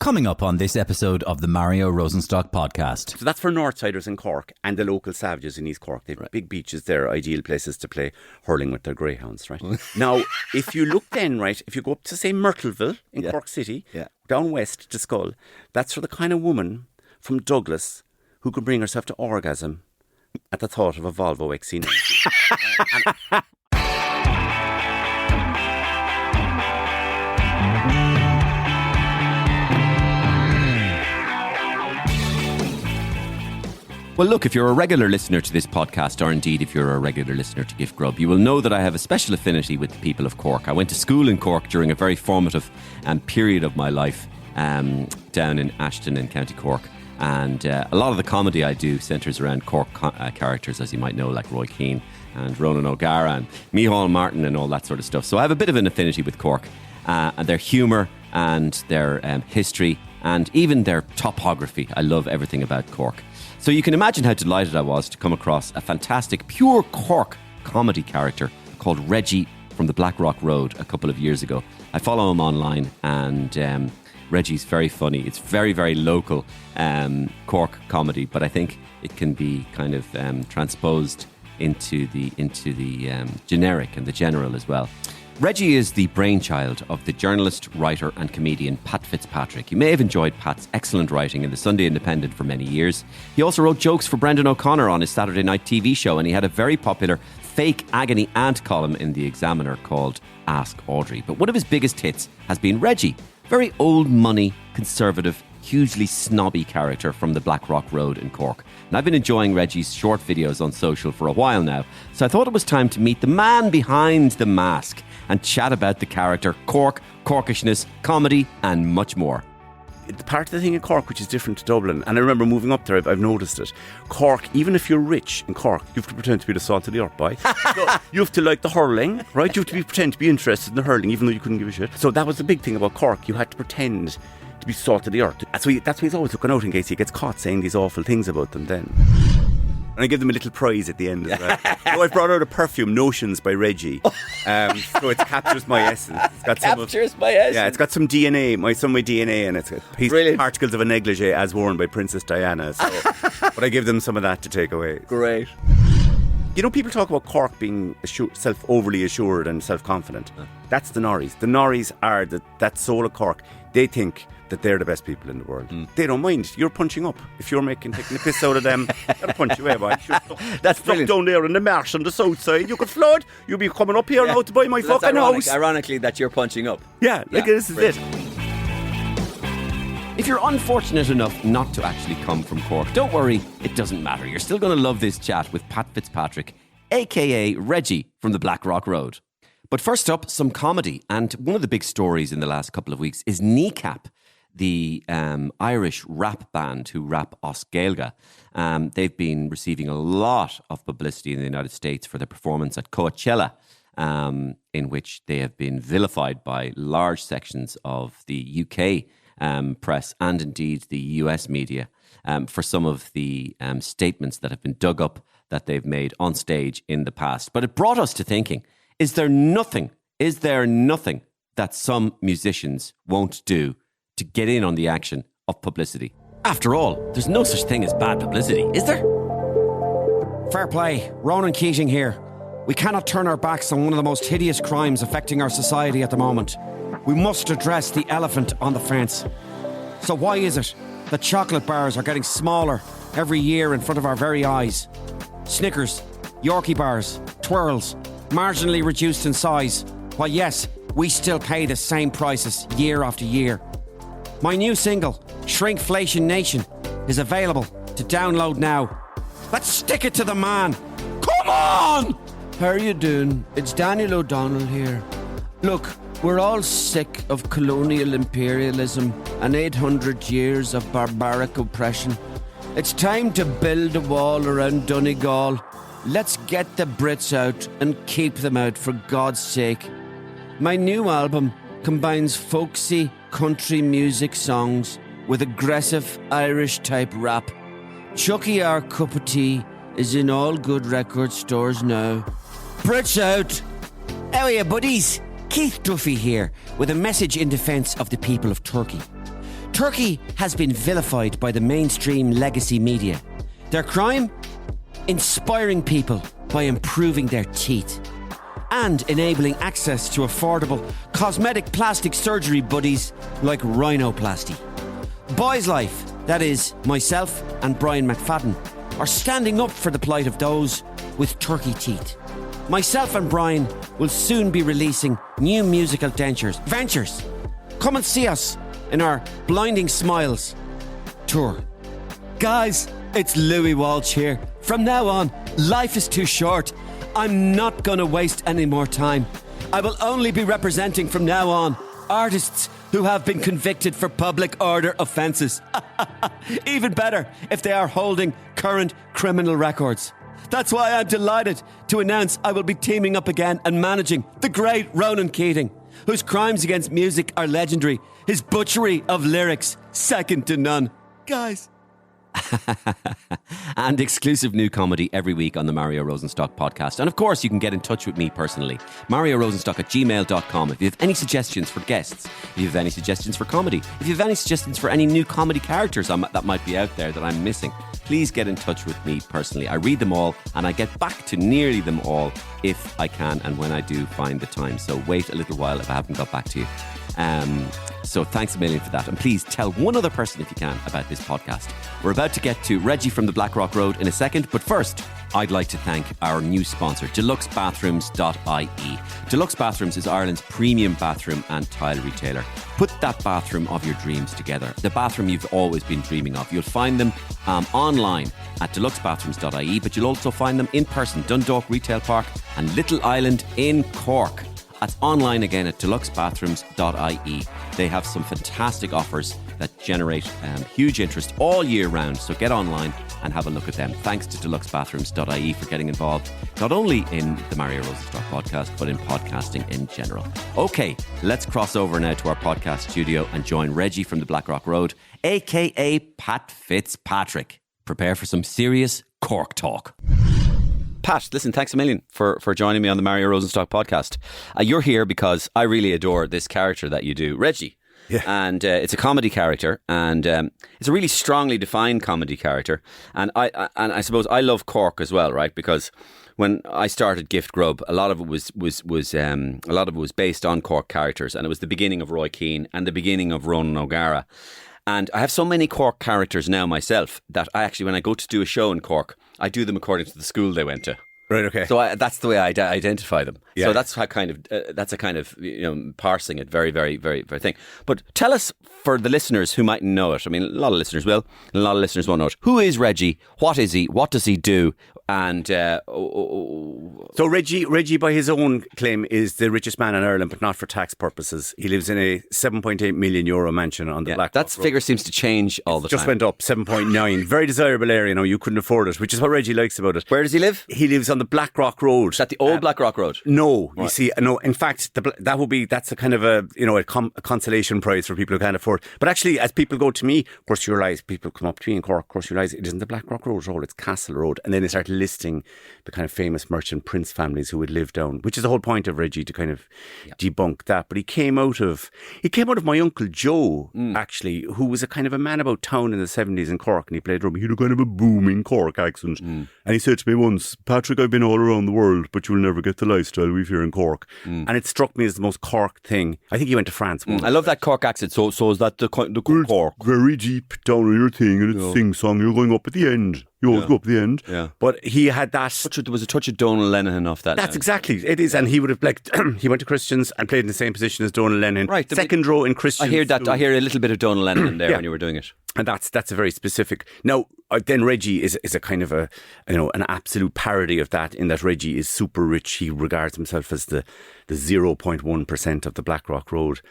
Coming up on this episode of the Mario Rosenstock podcast. So that's for Northsiders in Cork and the local savages in East Cork. They have big beaches there, ideal places to play hurling with their greyhounds, right? Now, if you look then, right, if you go up to, say, Myrtleville in Cork City, down west to Skull, that's for the kind of woman from Douglas who could bring herself to orgasm at the thought of a Volvo XC90. Well, look, if you're a regular listener to this podcast, or indeed if you're a regular listener to Gift Grub, you will know that I have a special affinity with the people of Cork. I went to school in Cork during a very formative period of my life down in Ashton in County Cork. And a lot of the comedy I do centres around Cork characters, as you might know, like Roy Keane and Ronan O'Gara and Micheál Martin and all that sort of stuff. So I have a bit of an affinity with Cork and their humour and their history and even their topography. I love everything about Cork. So you can imagine how delighted I was to come across a fantastic pure-cork comedy character called Reggie from the Blackrock Road a couple of years ago. I follow him online and Reggie's very funny. It's very, very local Cork comedy, but I think it can be kind of transposed into the generic and the general as well. Reggie is the brainchild of the journalist, writer and comedian Pat FitzPatrick. You may have enjoyed Pat's excellent writing in the Sunday Independent for many years. He also wrote jokes for Brendan O'Connor on his Saturday night TV show, and he had a very popular fake agony ant column in The Examiner called Ask Audrey. But one of his biggest hits has been Reggie, very old money, conservative, hugely snobby character from the Blackrock Road in Cork. And I've been enjoying Reggie's short videos on social for a while now, so I thought it was time to meet the man behind the mask and chat about the character, Cork, Corkishness, comedy and much more. Part of the thing in Cork which is different to Dublin, and I remember moving up there, I've noticed it. Cork, even if you're rich in Cork, you have to pretend to be the salt of the earth boy. So you have to like the hurling, right? You have to pretend to be interested in the hurling even though you couldn't give a shit. So that was the big thing about Cork. You had to pretend to be salt of the earth. That's why he's always looking out in case he gets caught saying these awful things about them then. And I give them a little prize at the end as well. So I brought out a perfume, Notions by Reggie. So it captures my essence. It's got my essence? Yeah, it's got some DNA, some of my DNA in it. It's got particles of a negligee as worn by Princess Diana. So, but I give them some of that to take away. Great. You know, people talk about Cork being overly assured and self-confident. That's the Norries. The Norries are that soul of Cork. They think that they're the best people in the world. They don't mind. You're punching up. If you're taking the piss out of them, they'll punch you away, boy. That's brilliant. Down there in the marsh on the south side. You could flood. You'll be coming up here now to buy my fucking house. Ironically, that you're punching up. Yeah, this is it. If you're unfortunate enough not to actually come from Cork, don't worry, it doesn't matter. You're still going to love this chat with Pat FitzPatrick, a.k.a. Reggie from the Blackrock Road. But first up, some comedy. And one of the big stories in the last couple of weeks is Kneecap, the Irish rap band who rap Os Gaeilge. They've been receiving a lot of publicity in the United States for their performance at Coachella, in which they have been vilified by large sections of the UK press and indeed the US media for some of the statements that have been dug up that they've made on stage in the past. But it brought us to thinking, is there nothing that some musicians won't do to get in on the action of publicity? After all, there's no such thing as bad publicity, is there? Fair play. Ronan Keating here. We cannot turn our backs on one of the most hideous crimes affecting our society at the moment. We must address the elephant on the fence. So why is it that chocolate bars are getting smaller every year in front of our very eyes? Snickers, Yorkie bars, twirls, marginally reduced in size, while yes, we still pay the same prices year after year. My new single, Shrinkflation Nation, is available to download now. Let's stick it to the man. Come on! How are you doing? It's Daniel O'Donnell here. Look, we're all sick of colonial imperialism and 800 years of barbaric oppression. It's time to build a wall around Donegal. Let's get the Brits out and keep them out, for God's sake. My new album combines folksy country music songs with aggressive Irish-type rap. Chucky Our Cup of Tea is in all good record stores now. Brits out! How are you, buddies? Keith Duffy here, with a message in defence of the people of Turkey. Turkey has been vilified by the mainstream legacy media. Their crime? Inspiring people by improving their teeth and enabling access to affordable cosmetic plastic surgery buddies like rhinoplasty. Boys Life, that is, myself and Brian McFadden, are standing up for the plight of those with turkey teeth. Myself and Brian will soon be releasing new musical ventures. Come and see us in our Blinding Smiles tour. Guys, it's Louis Walsh here. From now on, life is too short. I'm not going to waste any more time. I will only be representing from now on artists who have been convicted for public order offences. Even better if they are holding current criminal records. That's why I'm delighted to announce I will be teaming up again and managing the great Ronan Keating, whose crimes against music are legendary. His butchery of lyrics, second to none. Guys. And exclusive new comedy every week on the Mario Rosenstock podcast. And of course, you can get in touch with me personally. MarioRosenstock@gmail.com. If you have any suggestions for guests, if you have any suggestions for comedy, if you have any suggestions for any new comedy characters that might be out there that I'm missing, please get in touch with me personally. I read them all and I get back to nearly them all if I can and when I do find the time. So wait a little while if I haven't got back to you. So thanks a million for that. And please tell one other person if you can about this podcast. We're about to get to Reggie from the Blackrock Road in a second. But first, I'd like to thank our new sponsor, deluxebathrooms.ie. Deluxe Bathrooms is Ireland's premium bathroom and tile retailer. Put that bathroom of your dreams together. The bathroom you've always been dreaming of. You'll find them online at deluxebathrooms.ie, but you'll also find them in person, Dundalk Retail Park and Little Island in Cork. That's online again at deluxebathrooms.ie. They have some fantastic offers that generate huge interest all year round. So get online and have a look at them. Thanks to deluxebathrooms.ie for getting involved, not only in the Mario Rosenstock podcast, but in podcasting in general. Okay, let's cross over now to our podcast studio and join Reggie from the Blackrock Road, aka Pat FitzPatrick. Prepare for some serious Cork talk. Pat, listen, thanks a million for joining me on the Mario Rosenstock podcast. You're here because I really adore this character that you do, Reggie. Yeah. And it's a comedy character, and it's a really strongly defined comedy character. And I suppose I love Cork as well, right? Because when I started Gift Grub, a lot of it was based on Cork characters, and it was the beginning of Roy Keane and the beginning of Ronan O'Gara. And I have so many Cork characters now myself that I actually, when I go to do a show in Cork, I do them according to the school they went to. Right, okay. So that's the way I identify them. Yeah. So that's how that's a kind of parsing it very, very, very, very thing. But tell us, for the listeners who mightn't know it, I mean, a lot of listeners will, and a lot of listeners won't know it. Who is Reggie? What is he? What does he do? And so Reggie, by his own claim, is the richest man in Ireland, but not for tax purposes. He lives in a €7.8 million mansion on the Blackrock Road. That figure seems to change all the time. Just went up 7.9. Very desirable area. You couldn't afford it, which is what Reggie likes about it. Where does he live? He lives on the Blackrock Road. Is that the old Blackrock Road? No, you see, no. In fact, that's a kind of a consolation prize for people who can't afford. But actually, as people go to me, of course, you realise, people come up to me in Cork, of course, you realise it isn't the Blackrock Road, it's Castle Road, and then they start listing the kind of famous merchant prince families who would live down, which is the whole point of Reggie, to kind of debunk that. But he came out of my Uncle Joe, actually, who was a kind of a man about town in the 70s in Cork, and he played drum. He had a kind of a booming Cork accent. And he said to me once, "Patrick, I've been all around the world, but you'll never get the lifestyle we've here in Cork." And it struck me as the most Cork thing. I think he went to France once. I love that Cork accent. So is that the Cork? Very deep down on your thing, and it's sing-song. You're going up at the end. You always go up at the end. Yeah. But he had that. There was a touch of Donal Lennon off that. That's exactly it is. And he would have he went to Christian's and played in the same position as Donal Lennon. Right. Second row in Christian's. I hear that. I hear a little bit of Donal Lennon in there when you were doing it. And that's a very specific. Now, then Reggie is a kind of an absolute parody of that, in that Reggie is super rich. He regards himself as the 0.1% of the Blackrock Road.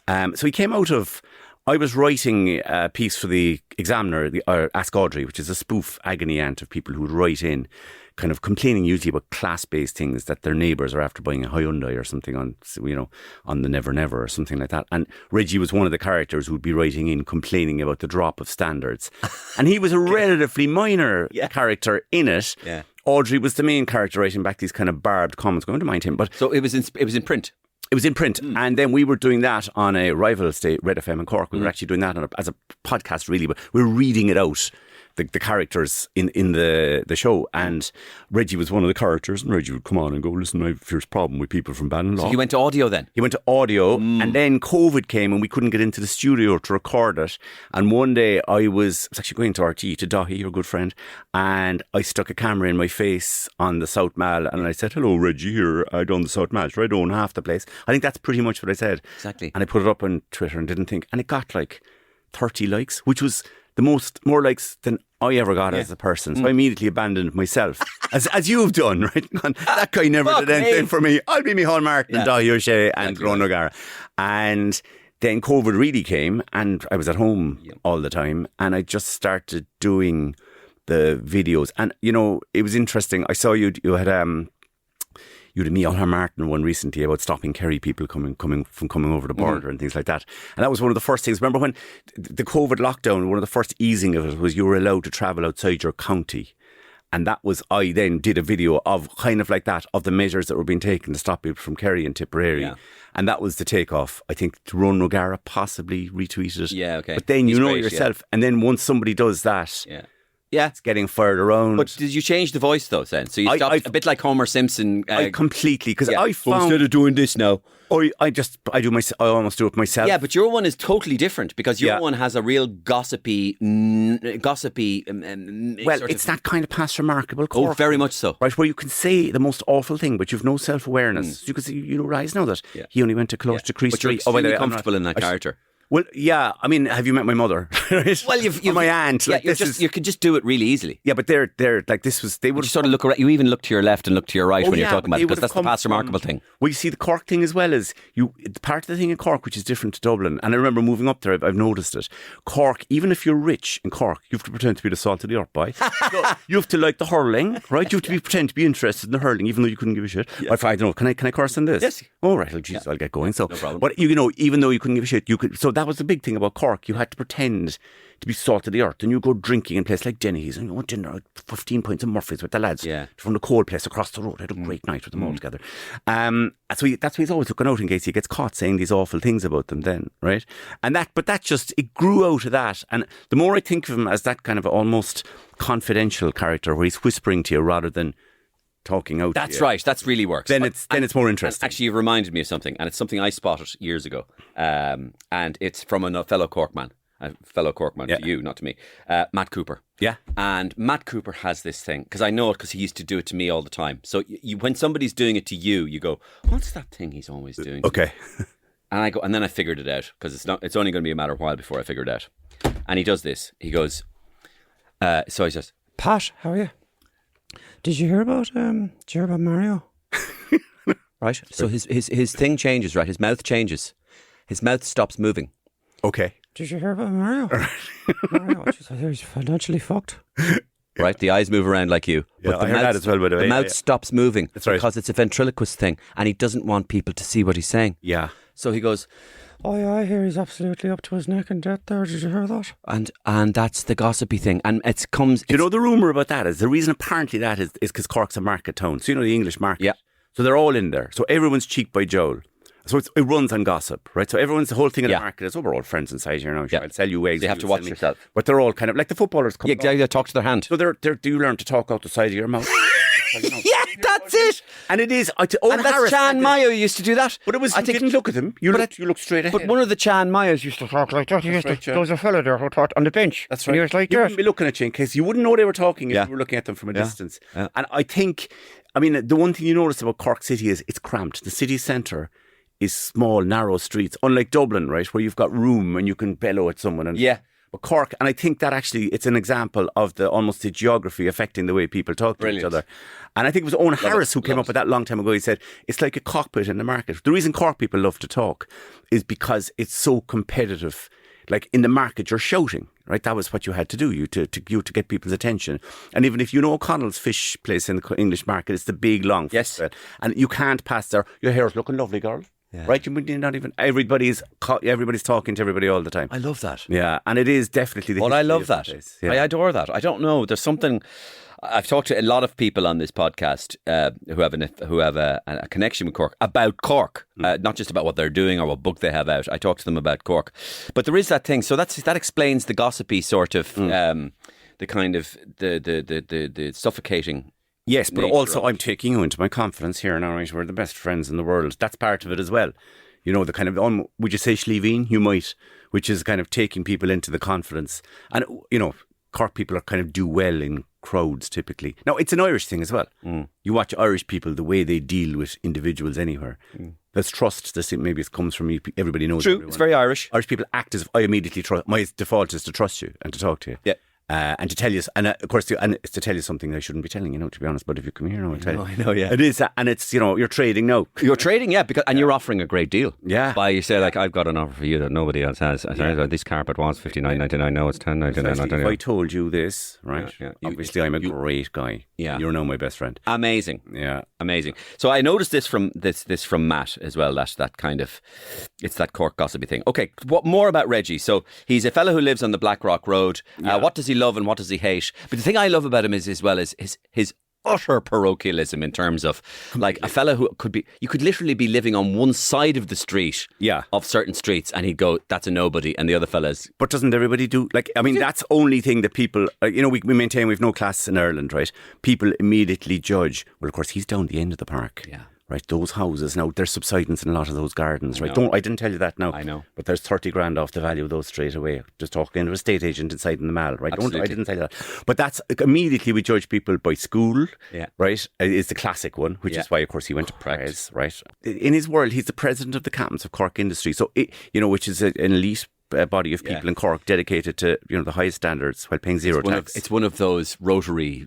So he came out of. I was writing a piece for the Examiner, Ask Audrey, which is a spoof agony aunt of people who would write in, kind of complaining usually about class-based things, that their neighbours are after buying a Hyundai or something on the Never Never or something like that. And Reggie was one of the characters who would be writing in complaining about the drop of standards. And he was a relatively minor character in it. Yeah. Audrey was the main character, writing back these kind of barbed comments. I don't mind him, but so it was in print. It was in print. And then we were doing that on a rival state, Red FM in Cork. We were actually doing that as a podcast, really, but we were reading it out. The characters in the show, and Reggie was one of the characters, and Reggie would come on and go, listen, I have a fierce problem with people from Bannon Law. So you went to audio then? He went to audio, and then COVID came and we couldn't get into the studio to record it. And one day I was actually going to RT, to Dahi, your good friend, and I stuck a camera in my face on the South Mall, and I said, hello, Reggie, here, I done the South Mall, so I own half the place. I think that's pretty much what I said. Exactly. And I put it up on Twitter and didn't think, and it got like 30 likes, which was more likes than I ever got as a person. So I immediately abandoned myself, as you've done, right? That guy never did anything for me. I'll be Micheál Martin and Dahi O'Shea and Ron O'Gara. And then COVID really came, and I was at home all the time, and I just started doing the videos. And, you know, it was interesting. I saw you had you had Micheál Martin one recently about stopping Kerry people coming over the border and things like that. And that was one of the first things. Remember when the COVID lockdown, one of the first easing of it was you were allowed to travel outside your county. And that was, I then did a video of kind of like that, of the measures that were being taken to stop people from Kerry and Tipperary. Yeah. And that was the takeoff. I think Ron O'Gara possibly retweeted it. Yeah, okay. But then you know yourself. And then once somebody does that... Yeah, it's getting fired around. But did you change the voice though, then? So you stopped a bit like Homer Simpson. I completely, because I found... instead of doing this now... I almost do it myself. Yeah, but your one is totally different because your one has a real gossipy... well, it's that kind of past remarkable Cork. Oh, very much so. Right, where you can say the most awful thing, but you've no self-awareness. You can see, you realise now that he only went to close to Crease Street. But you're extremely comfortable in that character. Well, yeah. I mean, have you met my mother? Well, you've my aunt. Yeah, like, you could just do it really easily. Yeah, but they're like this was. They would sort of look around. You even look to your left and look to your right when you're talking about it, because that's the past remarkable thing. Well, you see the Cork thing as well as part of the thing in Cork, which is different to Dublin. And I remember moving up there. I've noticed it. Cork, even if you're rich in Cork, you have to pretend to be the salt of the earth boy. So you have to like the hurling, right? You have to pretend to be interested in the hurling, even though you couldn't give a shit. Yeah. I don't know. Can I curse on this? Yes. Oh right. Well, Jesus, I'll get going. So, no problem. But you know, even though you couldn't give a shit, you could. So that was the big thing about Cork. You had to pretend to be salt of the earth, and you go drinking in a place like Denny's, and you want dinner, 15 pints of Murphy's with the lads from the coal place across the road. I had a great night with them all together. So that's why he's always looking out in case he gets caught saying these awful things about them then, right? And that just, it grew out of that. And the more I think of him as that kind of almost confidential character where he's whispering to you rather than talking out. That's right. That really works. Then it's more interesting. Actually, you've reminded me of something, and it's something I spotted years ago. And it's from a fellow Corkman to you, not to me. Matt Cooper. Yeah. And Matt Cooper has this thing, because I know it because he used to do it to me all the time. So when somebody's doing it to you, you go, what's that thing he's always doing? Okay. And I go, and then I figured it out, because it's only going to be a matter of a while before I figure it out. And he does this. He goes, so he says, Pat, how are you? Did you hear about Mario? Right. So his thing changes, right? His mouth changes. His mouth stops moving. Okay. Did you hear about Mario? Mario, he's financially fucked. Right, the eyes move around like you. Yeah, I heard that as well, by the way. The mouth stops moving. That's right. Because it's a ventriloquist thing, and he doesn't want people to see what he's saying. Yeah. So he goes, oh yeah, I hear he's absolutely up to his neck in debt there. Did you hear that? And that's the gossipy thing. And it comes... You know, the rumour about that is, the reason apparently that is because Cork's a market town. So you know the English market. Yeah. So they're all in there. So everyone's cheek by jowl. So it runs on gossip, right? So the whole thing in the market is, we're all friends inside here now. I'll sell you eggs. You have to watch yourself. But they're all kind of like the footballers come they talk to their hand. So do you learn to talk out the side of your mouth? Yeah, that's it. And it is. And that's Chan Mayo used to do that. But it was, you didn't look at him. You look straight ahead. But one of the Chan Mayos used to talk like that. There was a fellow there who talked on the bench. That's right. And he was like you that. wouldn't be looking at you in case you wouldn't know they were talking if you were looking at them from a distance. Yeah. And I think, the one thing you notice about Cork City is it's cramped. The city centre is small, narrow streets, unlike Dublin, right, where you've got room and you can bellow at someone. But Cork, and I think that actually it's an example of almost the geography affecting the way people talk to each other. And I think it was Owen Harris who came up with that a long time ago. He said, it's like a cockpit in the market. The reason Cork people love to talk is because it's so competitive. Like in the market, you're shouting, right? That was what you had to do, to get people's attention. And even if you know O'Connell's fish place in the English market, it's the big, long fish. Yes. And you can't pass there. Your hair's looking lovely, girl. Yeah. Right, you're not even. Everybody's talking to everybody all the time. I love that. Yeah, and it is definitely. I love that. Yeah. I adore that. I don't know. There's something. I've talked to a lot of people on this podcast who have a connection with Cork about Cork, not just about what they're doing or what book they have out. I talk to them about Cork, but there is that thing. So that explains the gossipy sort of the kind of the suffocating. Yes, but also I'm taking you into my confidence here now, right? We're the best friends in the world. That's part of it as well. You know, the kind of, would you say Shleveen? You might, which is kind of taking people into the confidence. And, you know, Cork people are kind of do well in crowds typically. Now, it's an Irish thing as well. You watch Irish people, the way they deal with individuals anywhere. There's trust. Maybe it comes from you. Everybody knows. True, everyone. it's very Irish. Irish people act as if I immediately trust. My default is to trust you and to talk to you. Yeah. And to tell you, and of course, and it's to tell you something I shouldn't be telling you, to be honest. But if you come here now, I'll tell you. I know, yeah. It is, and it's, you're trading now. You're trading, yeah, and you're offering a great deal. Yeah. By you say, like, I've got an offer for you that nobody else has. This carpet was $59.99, no, it's $10.99. If I told you this, right? Yeah. Obviously, I'm a great guy. Yeah. You're now my best friend. Amazing. Yeah. Amazing. So I noticed this from Matt as well. That kind of, it's that Cork gossipy thing. Okay, what more about Reggie? So he's a fellow who lives on the Blackrock Road. What does he love and what does he hate? But the thing I love about him is as well as his utter parochialism in terms of like a fella who you could literally be living on one side of the street of certain streets and he'd go, that's a nobody, and the other fellas. But doesn't everybody do, like, I mean, that's only thing that people, we maintain we've no class in Ireland, right? People immediately judge, well, of course, he's down the end of the park. Yeah. Right, those houses, now there's subsidence in a lot of those gardens, right? I didn't tell you that now. I know. But there's 30 grand off the value of those straight away. Just talking to a estate agent inside in the mall, right? I didn't tell you that. But that's, immediately we judge people by school, right? It's the classic one, which is why, of course, he went to Paris, right? In his world, he's the president of the Captains of Cork Industry, so, which is an elite body of people in Cork dedicated to the highest standards while paying zero tax. It's one of those rotary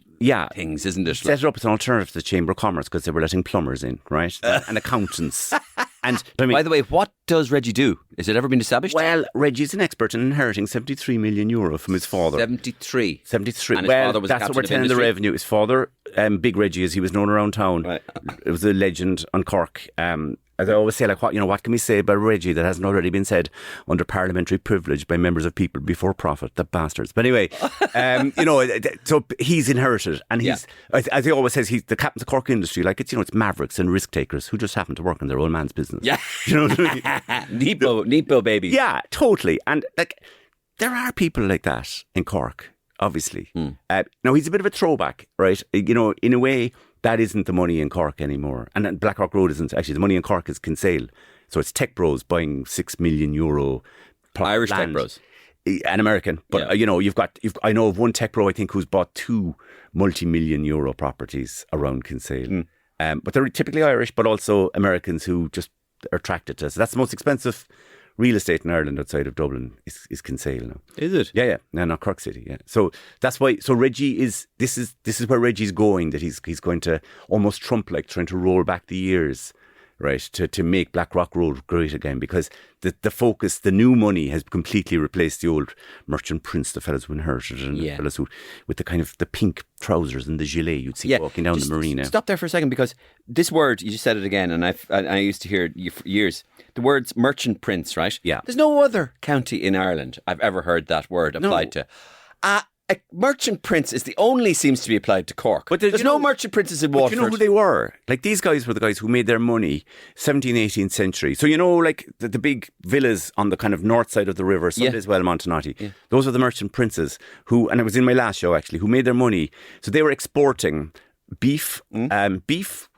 things, isn't it? Set it up as an alternative to the Chamber of Commerce because they were letting plumbers in, right? And accountants. And by the way, what does Reggie do? Has it ever been established? Well, Reggie's an expert in inheriting €73 million from his father. 73. And his father was that's what we're telling the industry? revenue. His father, Big Reggie, as he was known around town, Right. It was a legend on Cork. As I always say, like, what can we say about Reggie that hasn't already been said under parliamentary privilege by members of People Before Profit, the bastards. But anyway, so he's inherited, and he's, as he always says, he's the Captains of Cork Industry. Like, it's mavericks and risk takers who just happen to work in their own man's business. Yeah. You know what I mean? Nepo baby. Yeah, totally. And like, there are people like that in Cork, obviously. Now, he's a bit of a throwback, right? In a way, that isn't the money in Cork anymore. And Blackrock Road isn't. Actually, the money in Cork is Kinsale. So it's tech bros buying €6 million Irish land. tech bros. An American. But, I know of one tech bro, I think, who's bought 2 multi-million euro properties around Kinsale. But they're typically Irish, but also Americans who just are attracted to us. So that's the most expensive real estate in Ireland outside of Dublin is Kinsale now. Is it? Yeah. No, not Cork City. Yeah. So that's why. So Reggie is. This is where Reggie's going. That he's going to almost Trump like trying to roll back the years, right? To make Blackrock Road great again, because the focus, the new money has completely replaced the old merchant prince, the fellas who inherited it, and the fellas who with the kind of the pink trousers and the gilet you'd see walking down the marina. Stop there for a second, because this word, you just said it again, and I used to hear it for years. The words merchant prince, right? Yeah. There's no other county in Ireland I've ever heard that word applied to. A merchant prince seems to be applied to Cork. But there's no merchant princes in Waterford. You know who they were? Like, these guys were the guys who made their money 17th, 18th century. So, like the big villas on the kind of north side of the river, Sunday'swell, Montanati. Yeah. Those were the merchant princes who, and it was in my last show actually, who made their money. So they were exporting beef,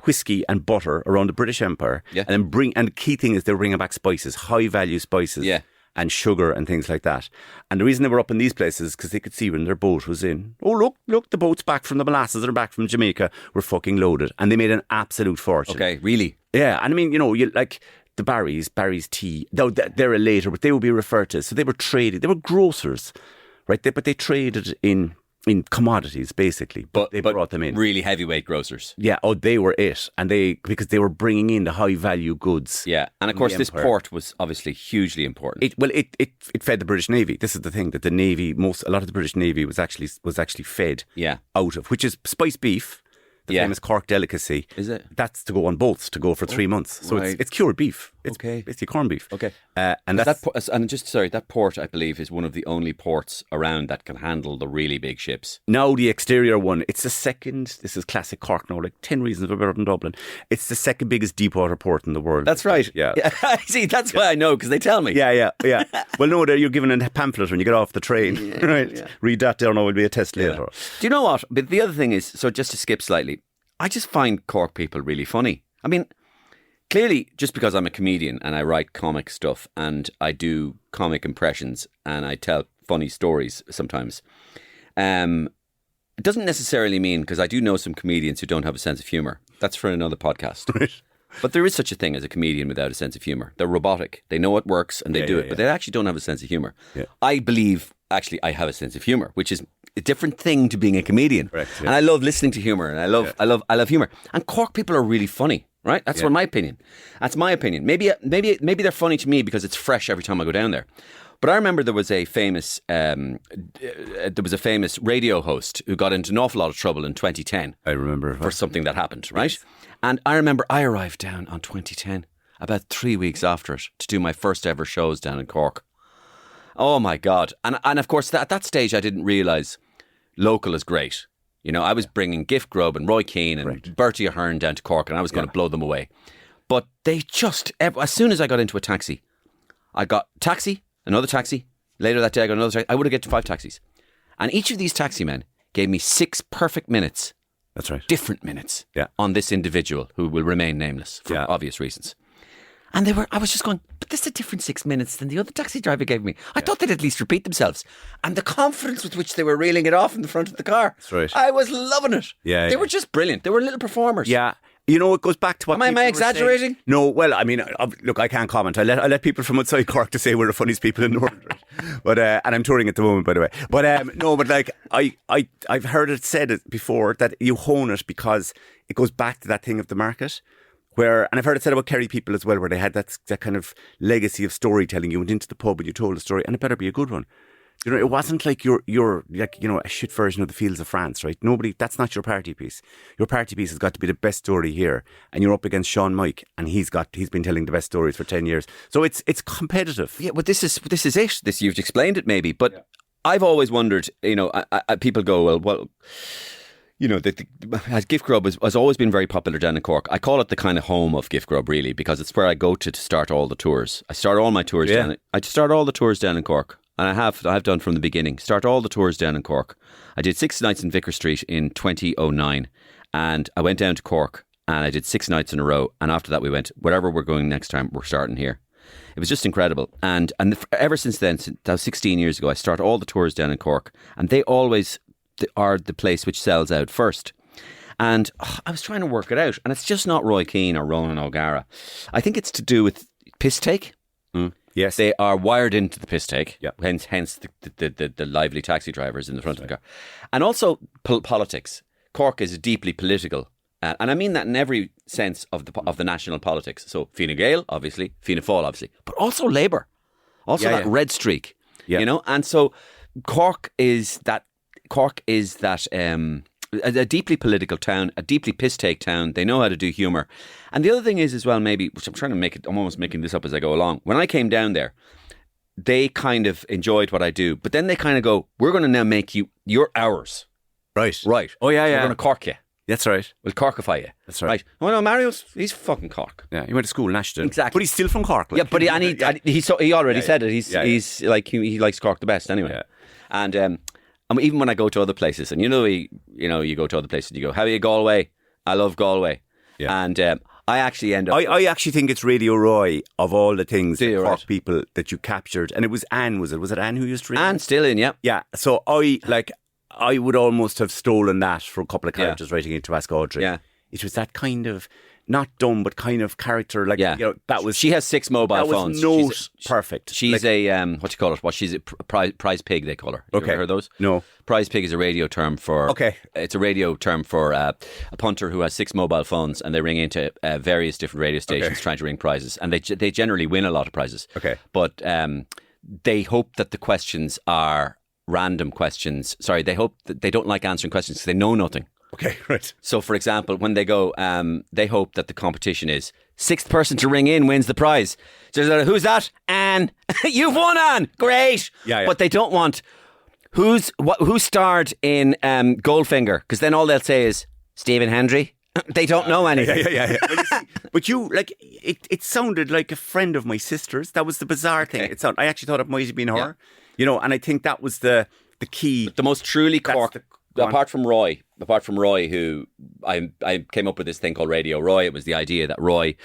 whiskey and butter around the British Empire. Yeah. And the key thing is they were bringing back spices, high value spices. Yeah. And sugar and things like that. And the reason they were up in these places is because they could see when their boat was in. Oh, look, the boat's back from the molasses. They're back from Jamaica. We're fucking loaded. And they made an absolute fortune. Okay, really? Yeah. And I mean, you like the Barry's tea. Though they're a later, but they would be referred to. So they were traded. They were grocers, right? But they traded in commodities, basically, but they brought them in. Really heavyweight grocers. Yeah, they were it. And because they were bringing in the high value goods. Yeah, and of course this port was obviously hugely important. It fed the British Navy. This is the thing, that the Navy, a lot of the British Navy was actually fed out of, which is spiced beef, the famous Cork delicacy. Is it? That's to go on boats, to go for 3 months. So it's cured beef. It's basically corned beef. Okay. And that's that port, I believe, is one of the only ports around that can handle the really big ships. now the exterior one. It's the second. This is classic Cork now. Like 10 reasons we're better than Dublin. It's the second biggest deep water port in the world. That's right. Yeah. See, that's why I know, because they tell me. Yeah. Well, no, you're given a pamphlet when you get off the train, right? Yeah. Read that there. Now will be a test later. Do you know what? But the other thing is, so just to skip slightly, I just find Cork people really funny. I mean, clearly, just because I'm a comedian and I write comic stuff and I do comic impressions and I tell funny stories sometimes, it doesn't necessarily mean, because I do know some comedians who don't have a sense of humour. That's for another podcast. Right. But there is such a thing as a comedian without a sense of humour. They're robotic. They know it works and they do it, but they actually don't have a sense of humour. Yeah. I believe, actually, I have a sense of humour, which is a different thing to being a comedian. Correct, yeah. And I love listening to humour, and I love humour. And Cork people are really funny. Right? That's my opinion. That's my opinion. Maybe they're funny to me because it's fresh every time I go down there. But I remember there was a famous radio host who got into an awful lot of trouble in 2010. I remember for something that happened, right? Yes. And I remember I arrived down on 2010 about 3 weeks after it to do my first ever shows down in Cork. Oh my God! And of course at that stage I didn't realise local is great. You know, I was bringing Gift Grub and Roy Keane and Bertie Ahern down to Cork, and I was going to blow them away. But they just, as soon as I got into a taxi, I got taxi, another taxi. Later that day, I got another taxi. I would have get to 5 taxis. And each of these taxi men gave me 6 perfect minutes. That's right. Different minutes on this individual who will remain nameless for obvious reasons. And I was just going, but this is a different 6 minutes than the other taxi driver gave me. I thought they'd at least repeat themselves. And the confidence with which they were reeling it off in the front of the car. That's right. I was loving it. Yeah, they were just brilliant. They were little performers. Yeah. You know, it goes back to what Am I exaggerating? Saying. No, well, I mean, look, I can't comment. I let people from outside Cork to say we're the funniest people in the world. Right? But and I'm touring at the moment, by the way. But no, but like I've heard it said before that you hone it because it goes back to that thing of the market. And I've heard it said about Kerry people as well, where they had that kind of legacy of storytelling. You went into the pub and you told a story, and it better be a good one. You know, it wasn't like you're like, you know, a shit version of the Fields of France, right? That's not your party piece. Your party piece has got to be the best story here, and you're up against Sean Mike, and he's been telling the best stories for 10 years. So it's competitive. Yeah, but this is it. You've explained it maybe, but I've always wondered. You know, people go, well. You know, Gift Grub has always been very popular down in Cork. I call it the kind of home of Gift Grub, really, because it's where I go to start all the tours. I start all my tours down. I start all the tours down in Cork, and I have done from the beginning. Start all the tours down in Cork. I did 6 nights in Vicar Street in 2009, and I went down to Cork and I did 6 nights in a row. And after that, we went, wherever we're going next time, we're starting here. It was just incredible. And ever since then, that was 16 years ago, I start all the tours down in Cork, and they always are the place which sells out first. And I was trying to work it out, and it's just not Roy Keane or Ronan O'Gara. I think it's to do with piss take. Yes, they are wired into the piss take. Yeah. Hence the lively taxi drivers in the front of the car, and also politics. Cork is deeply political, and I mean that in every sense of the national politics. So Fine Gael, obviously, Fianna Fáil, obviously, but also Labour, also that red streak. Yeah. You know, and so Cork is that. A deeply political town, a deeply piss-take town. They know how to do humour. And the other thing is as well, maybe, which I'm trying to make it, I'm almost making this up as I go along. When I came down there, they kind of enjoyed what I do, but then they kind of go, we're going to now make you're ours. Right. Oh, yeah. We're going to Cork you. That's right. We'll Corkify you. That's right. Oh no, he's fucking Cork. Yeah, he went to school in Ashton. Exactly. But he's still from Cork. Like. Yeah, but he already said it. He's like, he likes Cork the best anyway. Yeah. And even when I go to other places, and you go to other places and you go, how are you, Galway? I love Galway. Yeah. And I actually end up... I actually think it's Radio Roy, of all the things, the Cork people that you captured. And it was Anne, was it? Was it Anne who used to read? Anne still in, yeah. Yeah, so I would almost have stolen that for a couple of characters writing into Ask Audrey. Yeah. It was that kind of, not dumb, but kind of character. Like, you know, that was... She has 6 mobile phones. That was perfect. She's she's a prize pig, they call her. You ever heard those? No. Prize pig is a radio term for... Okay. It's a radio term for a punter who has 6 mobile phones, and they ring into various different radio stations trying to ring prizes. And they generally win a lot of prizes. Okay. But they hope that the questions are random questions. Sorry, they hope that they don't like answering questions because they know nothing. Okay, right. So, for example, when they go, they hope that the competition is Sixth person to ring in wins the prize. So there's who's that? Anne. You've won, Anne. Great. Yeah. But they don't want who starred in Goldfinger, because then all they'll say is Stephen Hendry. They don't know anything. Yeah. But you, like, it sounded like a friend of my sister's. That was the bizarre thing. I actually thought it might have been her. Yeah. And I think that was the key. The most truly Cork, apart from Roy, who I came up with this thing called Radio Roy. It was the idea that Roy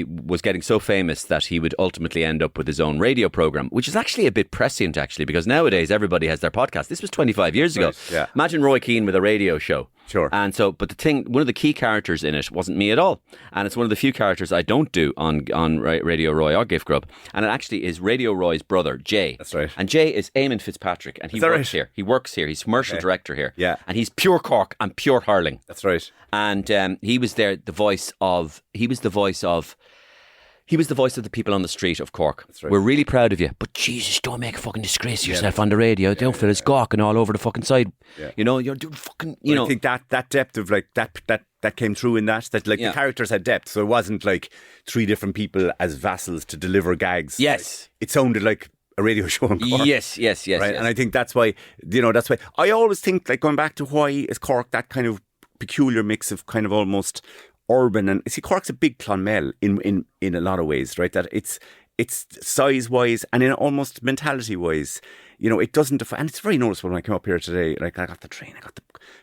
was getting so famous that he would ultimately end up with his own radio program, which is actually a bit prescient, actually, because nowadays everybody has their podcast. This was 25 years ago. Yeah. Imagine Roy Keane with a radio show. Sure. And so, but one of the key characters in it wasn't me at all. And it's one of the few characters I don't do on Radio Roy or Gift Grub. And it actually is Radio Roy's brother, Jay. That's right. And Jay is Eamon FitzPatrick. And he works here. He works here. He's commercial director here. Yeah. And he's pure Cork and pure hurling. That's right. And he was there, the voice of the people on the street of Cork. That's right. We're really proud of you, but Jesus, don't make a fucking disgrace of yourself on the radio. Don't feel it's gawking all over the fucking side. Yeah. You're doing fucking, I think that depth of like that came through in that the characters had depth, so it wasn't like three different people as vassals to deliver gags. Yes. It sounded like a radio show in Cork. Yes. Right, yes. and I think that's why I always think, like, going back to why is Cork that kind of peculiar mix of kind of almost urban, and see, Cork's a big Clonmel in a lot of ways, right? That it's size wise and in almost mentality wise, it doesn't define. And it's very noticeable when I came up here today. Like, I got the train,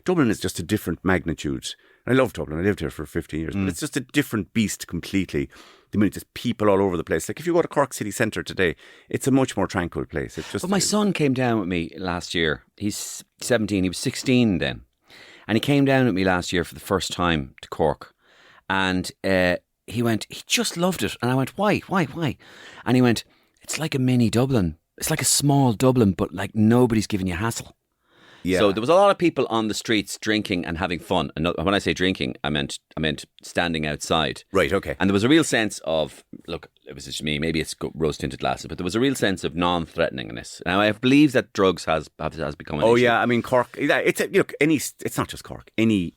Dublin is just a different magnitude. I love Dublin. I lived here for 15 years, but it's just a different beast completely. The minute there's people all over the place. Like, if you go to Cork city centre today, it's a much more tranquil place. It's just. But my son came down with me last year. He's 17. He was 16 then, and he came down with me last year for the first time to Cork. And he just loved it. And I went, why? And he went, it's like a mini Dublin. It's like a small Dublin, but like nobody's giving you hassle. Yeah. So there was a lot of people on the streets drinking and having fun. And when I say drinking, I meant standing outside. Right, okay. And there was a real sense of, look, it was just me, maybe it's rose-tinted glasses, but there was a real sense of non-threateningness. Now, I believe that drugs has become an issue. Yeah, I mean, Cork, it's not just Cork. Any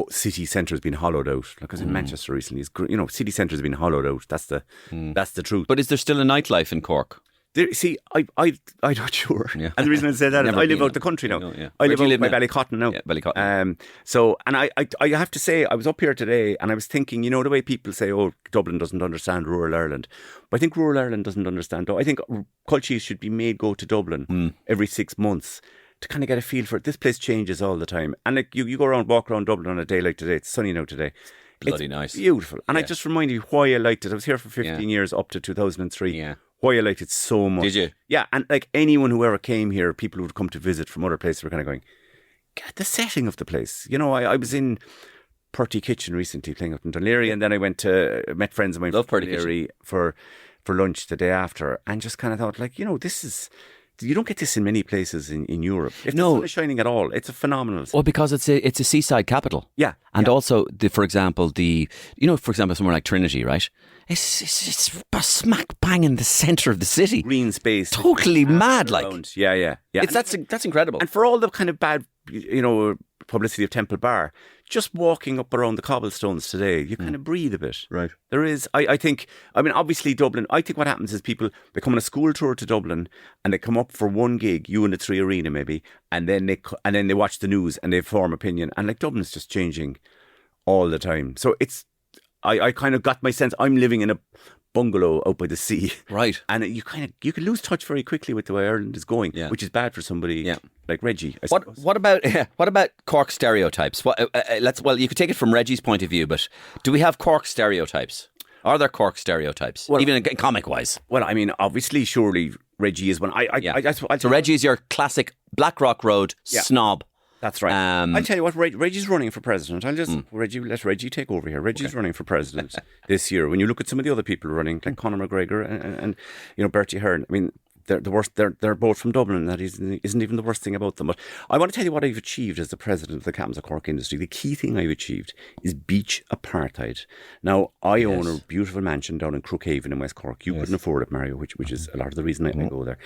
city centre has been hollowed out. Like, I was in Manchester recently. City centre has been hollowed out. That's the truth. But is there still a nightlife in Cork? I'm not sure. Yeah. And the reason I say that is I live out the country now. I live out by Ballycotton now. Yeah, Ballycotton. And I have to say, I was up here today and I was thinking, the way people say, oh, Dublin doesn't understand rural Ireland. But I think rural Ireland doesn't understand. I think cultures should be made go to Dublin every 6 months to kind of get a feel for it. This place changes all the time. And like you walk around Dublin on a day like today. It's sunny now today. Bloody nice. Beautiful. And I just reminded you why I liked it. I was here for 15 years up to 2003. Yeah. Why I liked it so much. Did you? Yeah, and like anyone who ever came here, people who would come to visit from other places were kind of going, God, the setting of the place. I was in Purty Kitchen recently playing up in Dunleary, and then I met friends of mine from Dunleary for lunch the day after, and just kind of thought, like, this is... You don't get this in many places in Europe. If the sun is shining at all, it's a phenomenal. Well, because it's a seaside capital. Yeah. And also, for example, somewhere like Trinity, right? It's smack bang in the centre of the city. Green space. Totally mad, like. Yeah. That's incredible. And for all the kind of bad, publicity of Temple Bar, just walking up around the cobblestones today, you kind of breathe a bit. Right. There is, I think, obviously Dublin, I think what happens is people, they come on a school tour to Dublin and they come up for one gig, you in the Three Arena maybe, and then they watch the news and they form opinion. And like Dublin's just changing all the time. So I kind of got my sense, I'm living in a bungalow out by the sea. Right. And you can lose touch very quickly with the way Ireland is going, which is bad for somebody like Reggie. What about Cork stereotypes? You could take it from Reggie's point of view, but do we have Cork stereotypes? Are there Cork stereotypes, even comic wise? Well, I mean, obviously, surely Reggie is one. So Reggie is your classic Blackrock Road snob. That's right. I'll tell you what, Reggie's running for president. Let Reggie take over here. Reggie's running for president this year. When you look at some of the other people running, like Conor McGregor and Bertie Hearn, I mean, they're the worst. They're both from Dublin. That isn't even the worst thing about them. But I want to tell you what I've achieved as the president of the Captains of Cork industry. The key thing I've achieved is beach apartheid. Now, I own a beautiful mansion down in Crookhaven in West Cork. You couldn't afford it, Mario, which is a lot of the reason I go there.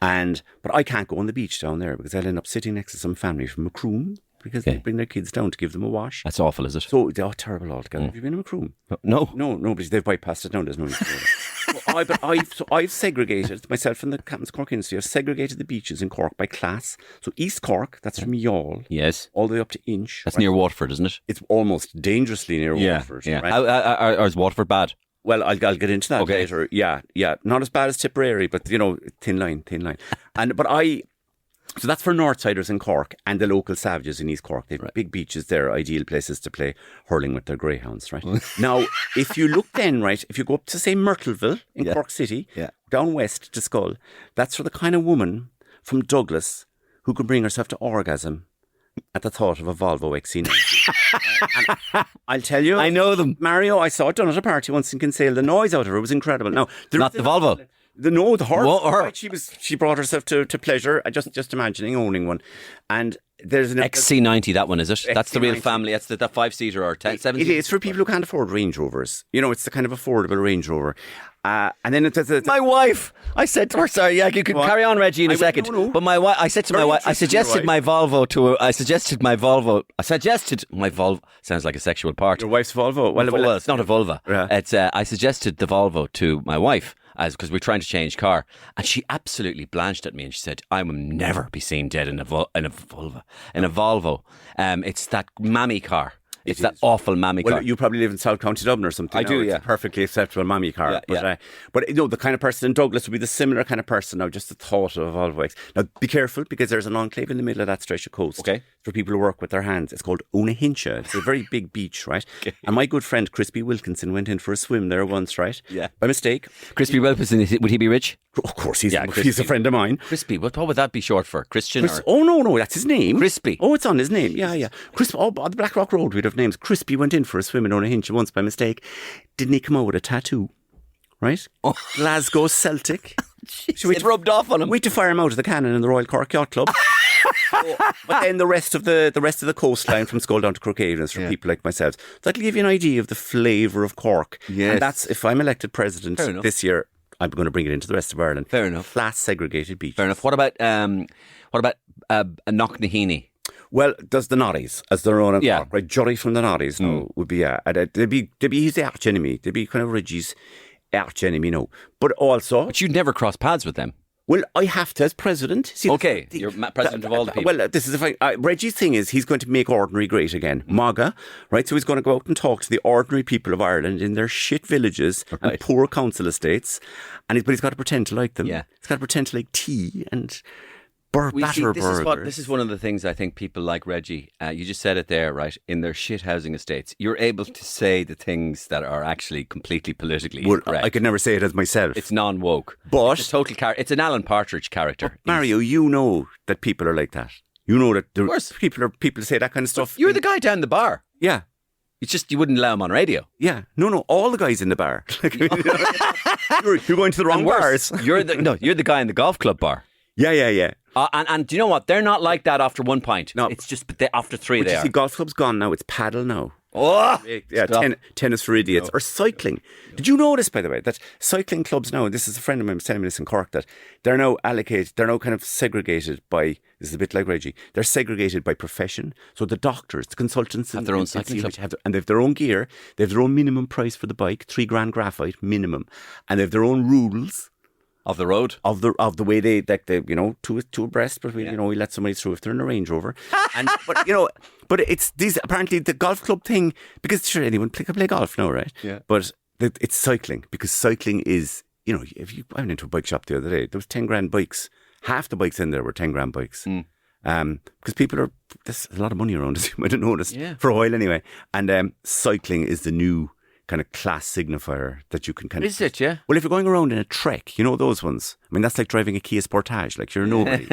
But I can't go on the beach down there because I'll end up sitting next to some family from Macroom, because they bring their kids down to give them a wash. That's awful, is it? So they're terrible altogether. Have you been in Macroom? No. No, but they've bypassed it now. There's no need to do that. So I've segregated, myself and the Captain's Cork Industry, I've segregated the beaches in Cork by class. So East Cork, that's from Youghal. Yes. All the way up to Inch. That's near Waterford, isn't it? It's almost dangerously near Waterford. Yeah. Right? Is Waterford bad? Well, I'll get into that later. Yeah. Not as bad as Tipperary, but, thin line. So that's for Northsiders in Cork and the local savages in East Cork. They have big beaches there, ideal places to play hurling with their greyhounds, right? Now, if you look then, right, if you go up to, say, Myrtleville in Cork City, down west to Skull, that's for the kind of woman from Douglas who could bring herself to orgasm at the thought of a Volvo XC90. And I'll tell you, I know them. Mario, I saw it done at a party once in Kinsale. The noise out of her was incredible. Now, Not the Volvo. The her. What, her? Right, she brought herself to pleasure. Just imagining owning one. And there's an XC90, that one, is it? That's the real XC90. family. That's the 5-seater or 7-seater. It is for people who can't afford Range Rovers. It's the kind of affordable Range Rover. And then it's My wife, I said to her, sorry, you can carry on, Reggie, in a second. no. But my wife, I said to my wife, I suggested my Volvo to her. I suggested my Volvo. Sounds like a sexual part. your wife's Volvo. Well, it's not a Volvo. Yeah. It's I suggested the Volvo to my wife because we're trying to change car, and she absolutely blanched at me and she said, "I will never be seen dead in a Volvo. It's that mammy car. It's that awful mammy car." You probably live in South County Dublin or something. I do, It's yeah. a perfectly acceptable mammy car. Yeah, But the kind of person in Douglas would be the similar kind of person. Now, just the thought of a Volvo X. Now, be careful because there's an enclave in the middle of that stretch of coast. Okay. For people who work with their hands. It's called Onahincha. It's a very big beach, right? Okay. And my good friend Crispy Wilkinson went in for a swim there once, right? Yeah. By mistake. Crispy Wilkinson, would he be rich? Of course, he's Crispy. a friend of mine. Crispy, what would that be short for? Christian? Oh, no, that's his name. Crispy. Oh, it's on his name. Yeah. Crispy. Oh, on the Blackrock Road, we'd have names. Crispy went in for a swim in Onahincha once by mistake. Didn't he come out with a tattoo? Right? Oh. Glasgow Celtic. It rubbed off on him. Wait to fire him out of the cannon in the Royal Cork Yacht Club. But then the rest of the coastline from Skull down to Crookhaven is for people like myself. So that'll give you an idea of the flavour of Cork. Yes. And that's, if I'm elected president this year, I'm going to bring it into the rest of Ireland. Fair enough. Flat segregated beach. Fair enough. What about Knocknaheeny? Well, there's the Noddies, as they're on in Yeah. Cork, right? Jurry from the Noddies now would be, they'd be his arch enemy. They'd be kind of Reggie's arch enemy, But also, But you'd never cross paths with them. well, I have to as president. See, Okay, you're president of all the people. Well, this is Reggie's thing is he's going to make ordinary great again. MAGA, right? So he's going to go out and talk to the ordinary people of Ireland in their shit villages and poor council estates, but he's got to pretend to like them. Yeah. He's got to pretend to like tea and This burgers. is one of the things I think people like Reggie, you just said it there, right? In their shit housing estates, you're able to say the things that are actually completely politically incorrect. I could never say it as myself. It's non-woke. But it's a total it's an Alan Partridge character. Mario, you know that people are like that. You know that there course. people say that kind of stuff. You're the guy down the bar. Yeah. It's just you wouldn't allow him on radio. Yeah. No, all the guys in the bar. You're going to the wrong And worse, bars. you're the guy in the golf club bar. Yeah. And do you know what? They're not like that after one pint. No. It's just after three But they you are. see, golf club's gone now. It's paddle now. Oh, Yeah, stop. tennis for idiots or cycling. Did you notice, by the way, that cycling clubs now, this is a friend of mine was telling me this in Cork, that they're now allocated, they're now kind of segregated by, this is a bit like Reggie, they're segregated by profession. So the doctors, the consultants Have their own cycling club. and they have their own gear, they have their own minimum price for the bike, $3,000 graphite minimum, and they have their own rules Of the road. of the way they two abreast, but we let somebody through if they're in a Range Rover. But it's these apparently the golf club thing, because sure anyone can play golf now, right? Yeah. But it's cycling, because cycling is I went into a bike shop the other day. There was $10,000 bikes. Half the bikes in there were $10,000 bikes. Because there's a lot of money around, as you might have noticed, for a while anyway. And cycling is the new kind of class signifier that you can kind of... Is it, yeah? Well, if you're going around in a Trek, those ones. I mean, that's like driving a Kia Sportage, like you're nobody.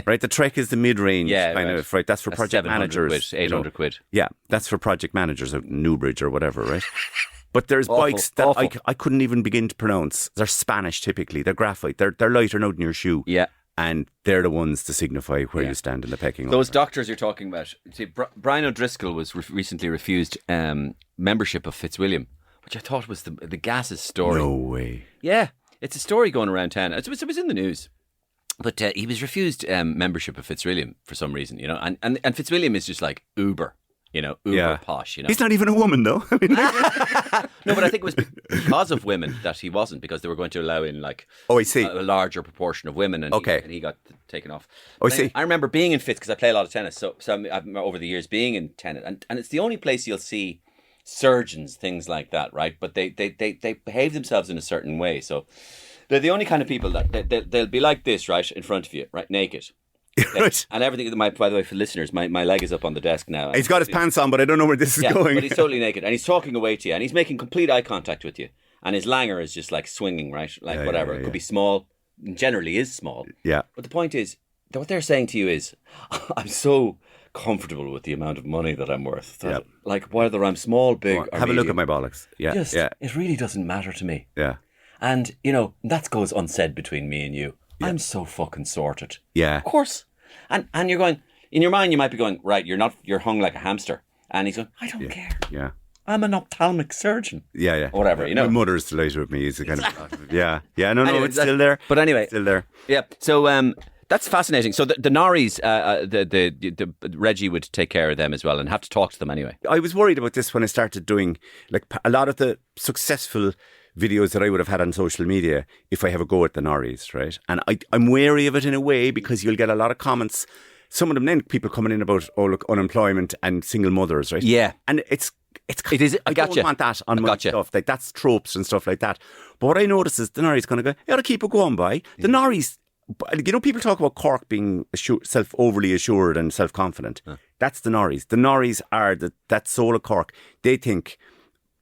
Right? The Trek is the mid-range kind of, right? That's for project managers. 800 quid. Yeah, that's for project managers at Newbridge or whatever, right? But there's Awful, bikes that awful. I couldn't even begin to pronounce. They're Spanish typically. They're graphite. They're lighter now than your shoe. Yeah. And they're the ones to signify where you stand in the pecking order. Those doctors you're talking about. See, Brian O'Driscoll was recently refused membership of Fitzwilliam, which I thought was the gases story. No way. Yeah, it's a story going around town. It was in the news. But he was refused membership of Fitzwilliam for some reason, and Fitzwilliam is just like uber posh, He's not even a woman, though. I mean, no, but I think it was because of women that he wasn't, because they were going to allow in I see. a larger proportion of women, and he got taken off. I see. I remember being in Fitz because I play a lot of tennis, so I've over the years being in tennis, and it's the only place you'll see surgeons, things like that, right? But they behave themselves in a certain way, so they're the only kind of people that they'll be like this, right, in front of you, right, naked. Right. And everything. By the way, for listeners, my leg is up on the desk now. He's got his pants on, but I don't know where this is going. But he's totally naked, and he's talking away to you, and he's making complete eye contact with you, and his langer is just like swinging, right? Like whatever. It could be small. Generally, is small. Yeah. But the point is, what they're saying to you is, I'm so comfortable with the amount of money that I'm worth. That, like whether I'm small, big, or have medium, a look at my bollocks. Yeah. It really doesn't matter to me. Yeah. And that goes unsaid between me and you. Yeah. I'm so fucking sorted. Yeah. Of course. And you're going, in your mind, you might be going, right, you're hung like a hamster. And he's going, I don't care. Yeah. I'm an ophthalmic surgeon. Yeah. Or whatever, My mother's delighted with me. He's a kind of, yeah. No, anyway, it's still there. But anyway. It's still there. Yeah. So that's fascinating. So the Norries, the Reggie would take care of them as well and have to talk to them anyway. I was worried about this when I started doing, like, a lot of the successful videos that I would have had on social media if I have a go at the Norries, right? And I'm wary of it in a way because you'll get a lot of comments. Some of them then people coming in about unemployment and single mothers, right? Yeah, and it is. I don't want that on my stuff. Like that's tropes and stuff like that. But what I notice is the Norries kind of go, "You got to keep it going by." The Norries, people talk about Cork being overly assured and self confident. That's the Norries. The Norries are that soul of Cork. They think,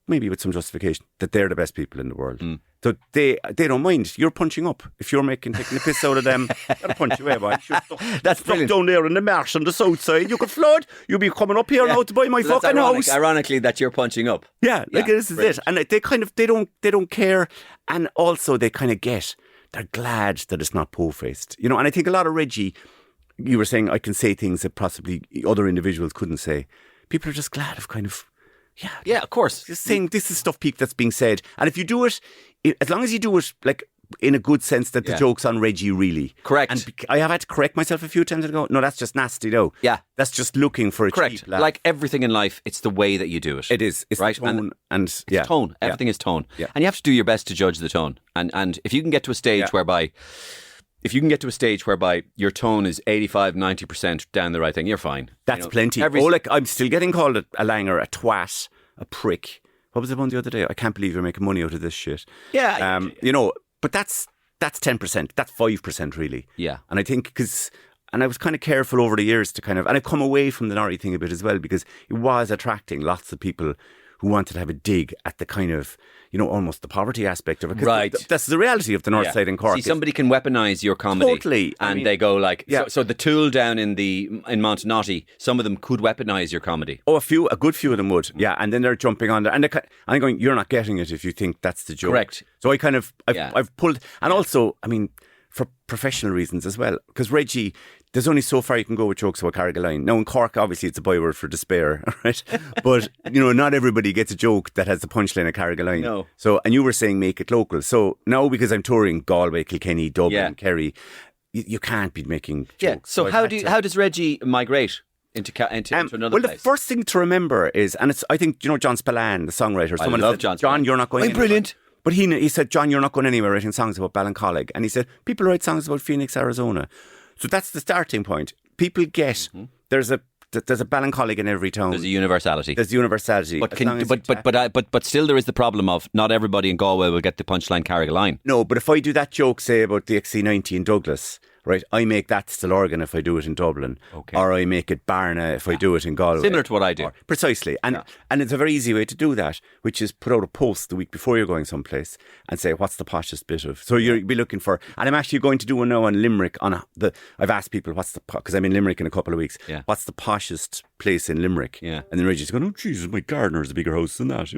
maybe with some justification, that they're the best people in the world. So they don't mind. You're punching up. If you're taking the piss out of them, they'll punch you away, boy. That's brilliant. Down there in the marsh on the south side, you could flood. You'll be coming up here now to buy my fucking house. Ironically, that you're punching up. Yeah, this is it. And they don't care. And also they kind of they're glad that it's not po-faced. And I think a lot of Reggie, you were saying, I can say things that possibly other individuals couldn't say. People are just glad of kind of, yeah, of course. Just saying this is stuff that's being said. And if you do it, as long as you do it like in a good sense that the joke's on Reggie, really. Correct. And I have had to correct myself a few times and go, no, that's just nasty though. Yeah. That's just looking for a correct. cheap laugh. Like everything in life, it's the way that you do it. It is. It's right? tone and tone. Everything is tone. Yeah. And you have to do your best to judge the tone. And if you can get to a stage whereby your tone is 85, 90% down the right thing, you're fine. That's plenty. I'm still getting called a langer, a twat, a prick. What was the one the other day? I can't believe you're making money out of this shit. Yeah. But that's 10%. That's 5% really. Yeah. And I think and I was kind of careful over the years to and I've come away from the Norrie thing a bit as well because it was attracting lots of people who wanted to have a dig at the kind of, almost the poverty aspect of it. Right. That's the reality of the North Side in Cork. See, somebody can weaponise your comedy. Totally. And they go like, so the Tool down in Montanati, some of them could weaponise your comedy. Oh, a good few of them would. Yeah. And then they're jumping on there. And I'm going, you're not getting it if you think that's the joke. Correct. So I've pulled, and also, for professional reasons as well, because Reggie, there's only so far you can go with jokes about Carrigaline. Now in Cork, obviously it's a byword for despair, right? But not everybody gets a joke that has the punchline of Carrigaline. No. So, and you were saying make it local. So now because I'm touring Galway, Kilkenny, Dublin, Kerry, you can't be making jokes. Yeah. So how does Reggie migrate into another place? Well, the first thing to remember is, and it's I think John Spillane, the songwriter. I love John. John, you're not going. I'm anywhere. Brilliant. But he said, John, you're not going anywhere writing songs about Ballincollig. And he said, people write songs about Phoenix, Arizona. So that's the starting point. People get, there's a Ballincollig in every town. There's a universality. But still there is the problem of not everybody in Galway will get the punchline Carrigaline. No, but if I do that joke, say, about the XC90 in Douglas, right, I make that Stillorgan if I do it in Dublin. Okay. Or I make it Barna if I do it in Galway. Similar to what I do. Precisely. And it's a very easy way to do that, which is put out a post the week before you're going someplace and say, what's the poshest bit of? So you'll be looking for, and I'm actually going to do one now on Limerick. I've asked people, because I'm in Limerick in a couple of weeks, what's the poshest place in Limerick? Yeah. And then Reggie's going, oh, Jesus, my gardener's a bigger house than that.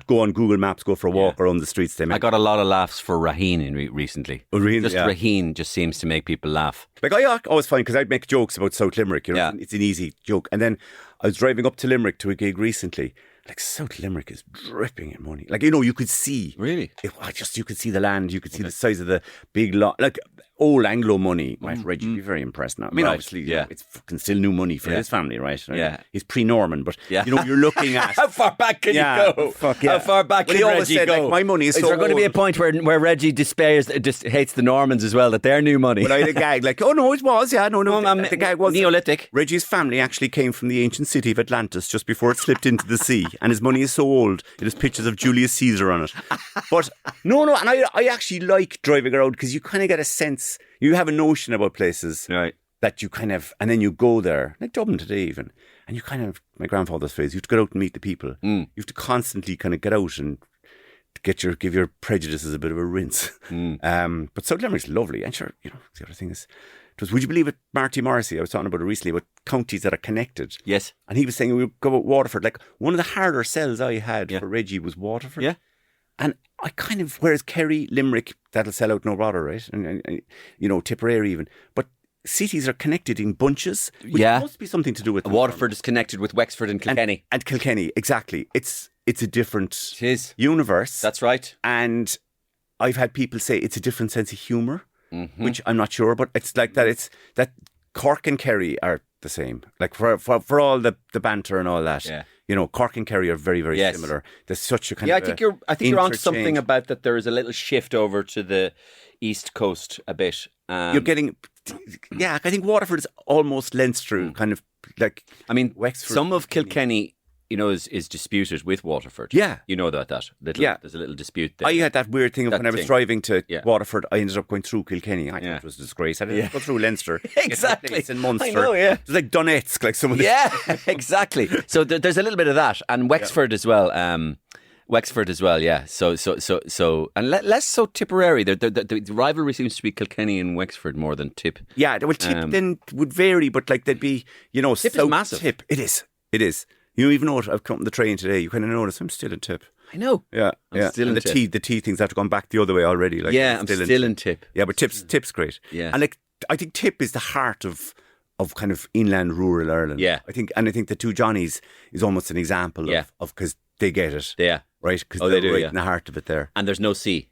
Go on Google Maps, go for a walk around the streets they make. I got a lot of laughs for Raheen recently. Oh, really? Raheen just seems to make people laugh. Like, I always find, because I'd make jokes about South Limerick, it's an easy joke. And then I was driving up to Limerick to a gig recently. Like, South Limerick is dripping in money. Like, you could see. Really? You could see the land. You could see the size of the big lot. Like, old Anglo money, right? Reggie would be very impressed now. I mean, Right, obviously, yeah. it's fucking still new money for his family, right? Yeah. He's pre-Norman, but, Yeah. you're looking at... How far back can Yeah, you go? fuck yeah. How far back Well, can he always Reggie said, go? like, my money is so there going to be a old. point where Reggie despairs, just hates the Normans as well, that they're new money? But I had a gag like, oh no, it was, yeah, no, the gag was... Neolithic. Reggie's family actually came from the ancient city of Atlantis just before it slipped into the sea, and his money is so old, it has pictures of Julius Caesar on it. But, no, and I actually like driving around because you kind of get a sense, you have a notion about places Right. that you kind of, and then you go there, like Dublin today even, and you kind of, my grandfather's phrase, you have to get out and meet the people. You have to constantly kind of get out and give your prejudices a bit of a rinse. But South Limerick's lovely, and sure, the other thing is, would you believe it, Marty Morrissey, I was talking about it recently, about counties that are connected. Yes. And he was saying, we go about Waterford, like one of the harder sells I had for Reggie was Waterford. Yeah. And I kind of, whereas Kerry, Limerick, that'll sell out no bother, right? And Tipperary even. But cities are connected in bunches, which must be something to do with Waterford is connected with Wexford and Kilkenny. And Kilkenny, exactly. It's a different It is. universe. That's right. And I've had people say it's a different sense of humour, which I'm not sure, but it's like that. It's that Cork and Kerry are the same. Like for all the banter and all that. Yeah. Cork and Kerry are very, very Yes. similar. There's such a kind Yeah, of I think you're onto interchange. something about that. There is a little shift over to the east coast a bit. You're getting, I think Waterford is almost Leinster, kind of like. I mean, Wexford, some of Kilkenny, is disputed with Waterford. Yeah. You know that. There's a little dispute there. I had that weird thing of That when I was thing. driving to Yeah. Waterford, I ended up going through Kilkenny. I thought Yeah. it was a disgrace. I didn't go through Leinster. Exactly. It's in Munster. I know, yeah. It was like Donetsk, like some of the... Yeah, exactly. So there's a little bit of that, and Wexford as well. Wexford as well, yeah. So, and less so Tipperary. The rivalry seems to be Kilkenny and Wexford more than Tip. Yeah, well, Tip then would vary, but like they'd be, Tip South is massive. Tip. It is. You even know it. I've come on the train today. You kind of notice I'm still in Tip. I know. Yeah, I'm still and in Tip. the tea things have gone back the other way already. Like, Yeah, I'm still in Tip. Yeah, but Tip's great. Yeah. And like I think Tip is the heart of kind of inland rural Ireland. Yeah. I think the two Johnnies is almost an example of because they get it. Yeah. Right? Because Oh, they're they do, right yeah. in the heart of it there. And there's no sea.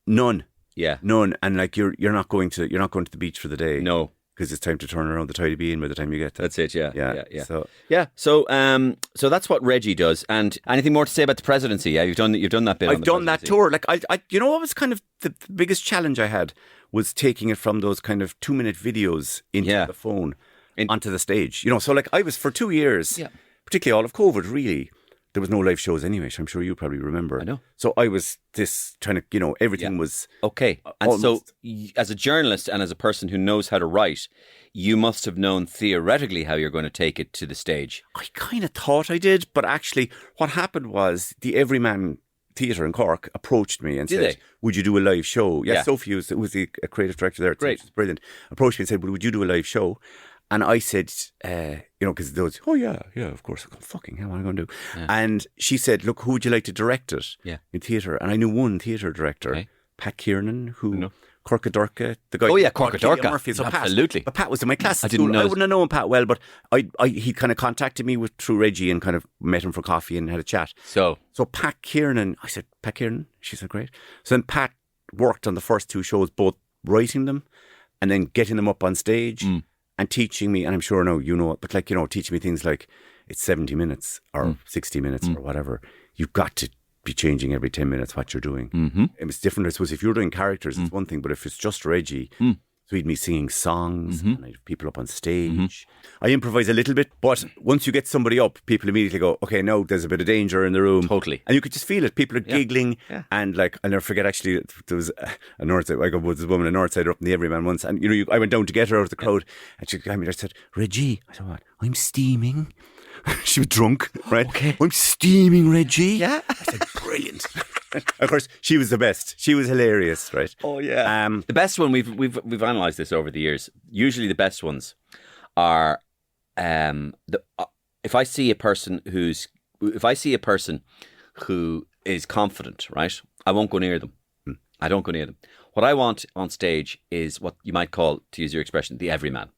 None. Yeah. None. And like you're not going to the beach for the day. No. Because it's time to turn around the tidy be in by the time you get there. That's it, yeah. Yeah. So, So so that's what Reggie does. And anything more to say about the presidency? Yeah, you've done that bit. I've done that tour. Like I what was kind of the biggest challenge I had was taking it from those kind of 2-minute videos into the phone onto the stage. So like I was for 2 years, particularly all of COVID, really. There was no live shows anyway, so I'm sure you probably remember. I know. So I was trying to, everything was... Okay. And almost. so as a journalist and as a person who knows how to write, you must have known theoretically how you're going to take it to the stage. I kind of thought I did, but actually what happened was the Everyman Theatre in Cork approached me and Did said, they? would you do a live show? Yeah. Sophie was a creative director there. Great. Which is brilliant. Approached me and said, would you do a live show? And I said, because those, yeah, of course. Fucking hell, what am I going to do? Yeah. And she said, look, who would you like to direct it in theatre? And I knew one theatre director, Okay. Pat Kiernan, who... No. Corkadorka, the guy. Oh, yeah, Corkadorka. Murphy. So Absolutely. Pat, but Pat was in my class. I at didn't school. know. I wouldn't have known Pat well, but he kind of contacted me through Reggie and kind of met him for coffee and had a chat. So Pat Kiernan, I said, Pat Kiernan? She said, great. So then Pat worked on the first 2 shows, both writing them and then getting them up on stage and teaching me, and I'm sure now you know it, but like, teaching me things like it's 70 minutes or 60 minutes or whatever. You've got to be changing every 10 minutes what you're doing. Mm-hmm. It was different, I suppose. If you're doing characters, it's one thing, but if it's just Reggie, so he'd me singing songs and I'd have people up on stage. I improvise a little bit, but once you get somebody up, people immediately go, okay, now there's a bit of danger in the room. Totally. And you could just feel it. People are giggling. Yeah. And like, I'll never forget, actually, there was a Northside, I was a woman, a Northsider up in the Everyman once, and I went down to get her out of the crowd, and she came me, I said, Reggie. I said, what? I'm steaming. She was drunk, right? Okay. I'm steaming, Reggie. Yeah. I said, brilliant. Of course, she was the best. She was hilarious, right? Oh yeah. The best one we've analysed this over the years. Usually, the best ones are if I see a person who is confident, right? I won't go near them. I don't go near them. What I want on stage is what you might call, to use your expression, the everyman.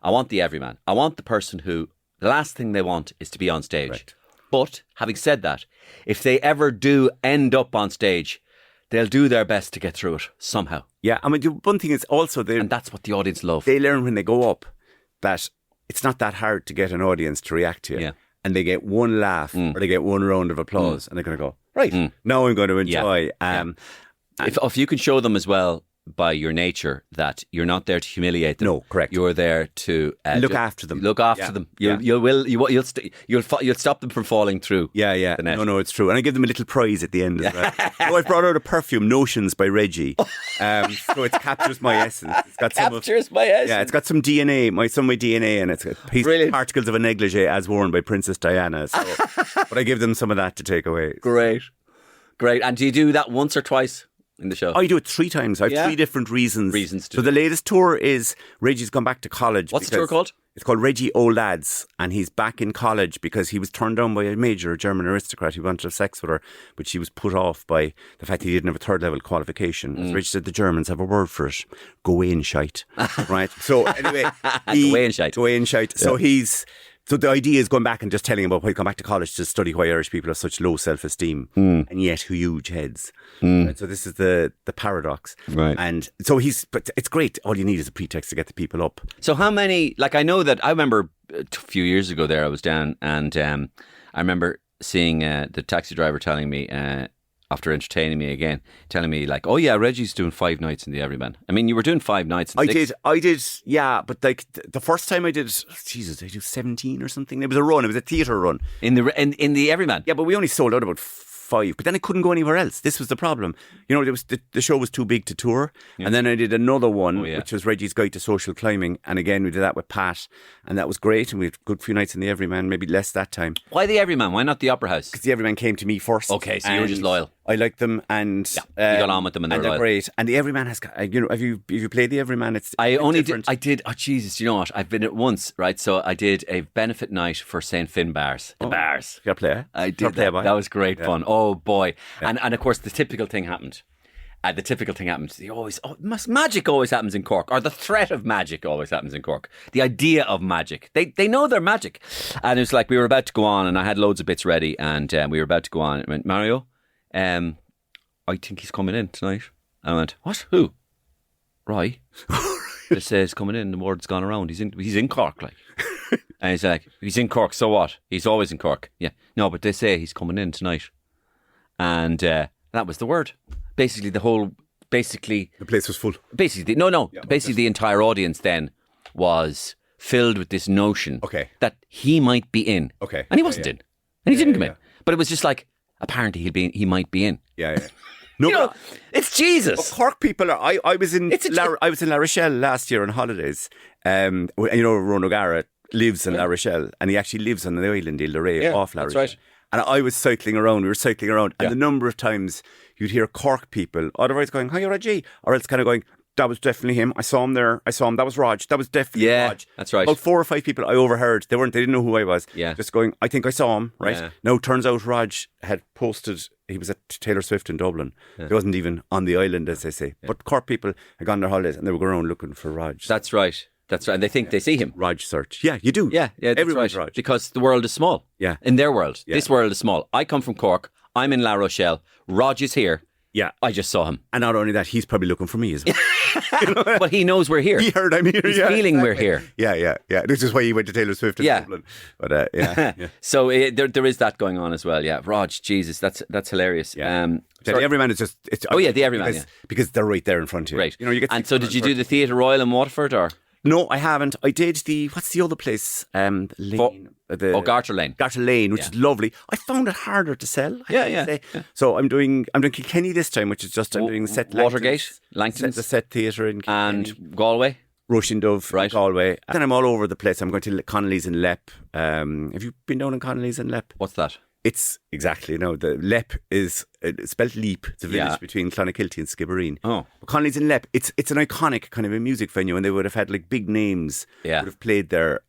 I want the everyman. I want the person who the last thing they want is to be on stage. Right. But having said that, if they ever do end up on stage, they'll do their best to get through it somehow. Yeah, I mean, the one thing is also And that's what the audience love. they learn when they go up that it's not that hard to get an audience to react to you. Yeah. And they get one laugh or they get one round of applause and they're going to go, right, now I'm going to enjoy. If you can show them as well by your nature that you're not there to humiliate them. No, correct. You're there to look after them. Look after them. You'll stop them from falling through. Yeah. The net. No, it's true. And I give them a little prize at the end as well. I've brought out a perfume, Notions by Reggie. So it captures my essence. It's got my essence. Yeah, it's got some DNA, some of my DNA, and it's got particles of a negligee as worn by Princess Diana. So, but I give them some of that to take away. Great. And do you do that once or twice in the show? I do it 3 times. I have 3 different reasons. So the latest tour is Reggie's gone back to college. What's the tour called? It's called Reggie Old Lads, and he's back in college because he was turned down by a major German aristocrat who wanted to have sex with her, but she was put off by the fact that he didn't have a 3rd level qualification. As Reggie said, the Germans have a word for it: go in shite. Right? So anyway, Go in shite. Go in shite. So So the idea is going back and just telling him about why he come back to college to study why Irish people have such low self-esteem and yet huge heads. Right, so this is the paradox. Right. And so but it's great. All you need is a pretext to get the people up. So how many, I know that, I remember a few years ago there, I was down and I remember seeing the taxi driver telling me, after entertaining me again, telling me oh yeah, Reggie's doing 5 nights in the Everyman. I mean, you were doing 5 nights in I did, yeah, but the first time I did, Jesus, I do 17 or something. It was a run, it was a theatre run. In the Everyman? Yeah, but we only sold out about 5, but then I couldn't go anywhere else. This was the problem. There was the show was too big to tour. And then I did another one, which was Reggie's Guide to Social Climbing. And again, we did that with Pat, and that was great. And we had a good few nights in the Everyman, maybe less that time. Why the Everyman? Why not the Opera House? Because the Everyman came to me first. Okay, so you were just loyal. I liked them, and you got on with them, and they're loyal. Great. And the Everyman has got, have you played the Everyman? I did. Oh Jesus, you know what? I've been it once, right? So I did a benefit night for St. Finn Bars. The Bars. You got to play. I did. That was great fun. Oh boy! Yeah. And of course the typical thing happened. Magic always happens in Cork, or the threat of magic always happens in Cork. The idea of magic. They know they're magic. And it was we were about to go on, and I had loads of bits ready, and we were about to go on. I went, Mario, I think he's coming in tonight. And I went, what? Who? Roy. Just says coming in. The word's gone around. He's in Cork, And he's like, he's in Cork. So what? He's always in Cork. Yeah. No, but they say he's coming in tonight. And that was the word. Basically, the place was full. Basically, the entire audience then was filled with this notion that he might be in. Okay. And he wasn't in. And he didn't come in. But it was just apparently he might be in. Yeah. No, it's Jesus. Cork people are. I was in La Rochelle last year on holidays. Ron O'Gara lives in La Rochelle, and he actually lives on the island Ile de Ré off La Rochelle. Right. And I was cycling around. We were cycling around, and the number of times you'd hear Cork people otherwise going, "Hi, Reggie," or else kind of going, "That was definitely him. I saw him there. That was Rog. That was definitely Rog." That's right. About 4 or 5 people I overheard. They didn't know who I was. Yeah. Just going, "I think I saw him." Right. Yeah. Now, turns out Rog had posted. He was at Taylor Swift in Dublin. Yeah. He wasn't even on the island, as they say. Yeah. But Cork people had gone on their holidays and they were going around looking for Rog. That's right. And they think they see him. Rog search. Yeah, you do. Yeah, everyone's right. Rog. Because the world is small. Yeah. In their world. Yeah. This world is small. I come from Cork. I'm in La Rochelle. Rog is here. Yeah. I just saw him. And not only that, he's probably looking for me as well. But he knows we're here. He heard I'm here. He's feeling we're here. Yeah. This is why he went to Taylor Swift in Dublin. But So there is that going on as well. Yeah. Rog, Jesus, that's hilarious. Yeah. The Everyman is just... the Everyman, because they're right there in front of you. Right. You get. And so did you do the Theatre Royal in Waterford, or...? No, I haven't. I did what's the other place? Lane. Garter Lane. Garter Lane, which is lovely. I found it harder to sell. Yeah. So I'm doing Kilkenny this time, which is just I'm doing set Watergate, Langton's, the set theatre in Kilkenny. and Galway. Rushing Dove, right. Galway. And then I'm all over the place. I'm going to Connolly's in Lepp. Have you been down in Connolly's in Lepp? What's that? It's exactly, the Lepp is spelled Leap. It's a village between Clonakilty and Skibbereen. Oh. But Connolly's in Lepp, it's an iconic kind of a music venue, and they would have had big names would have played there,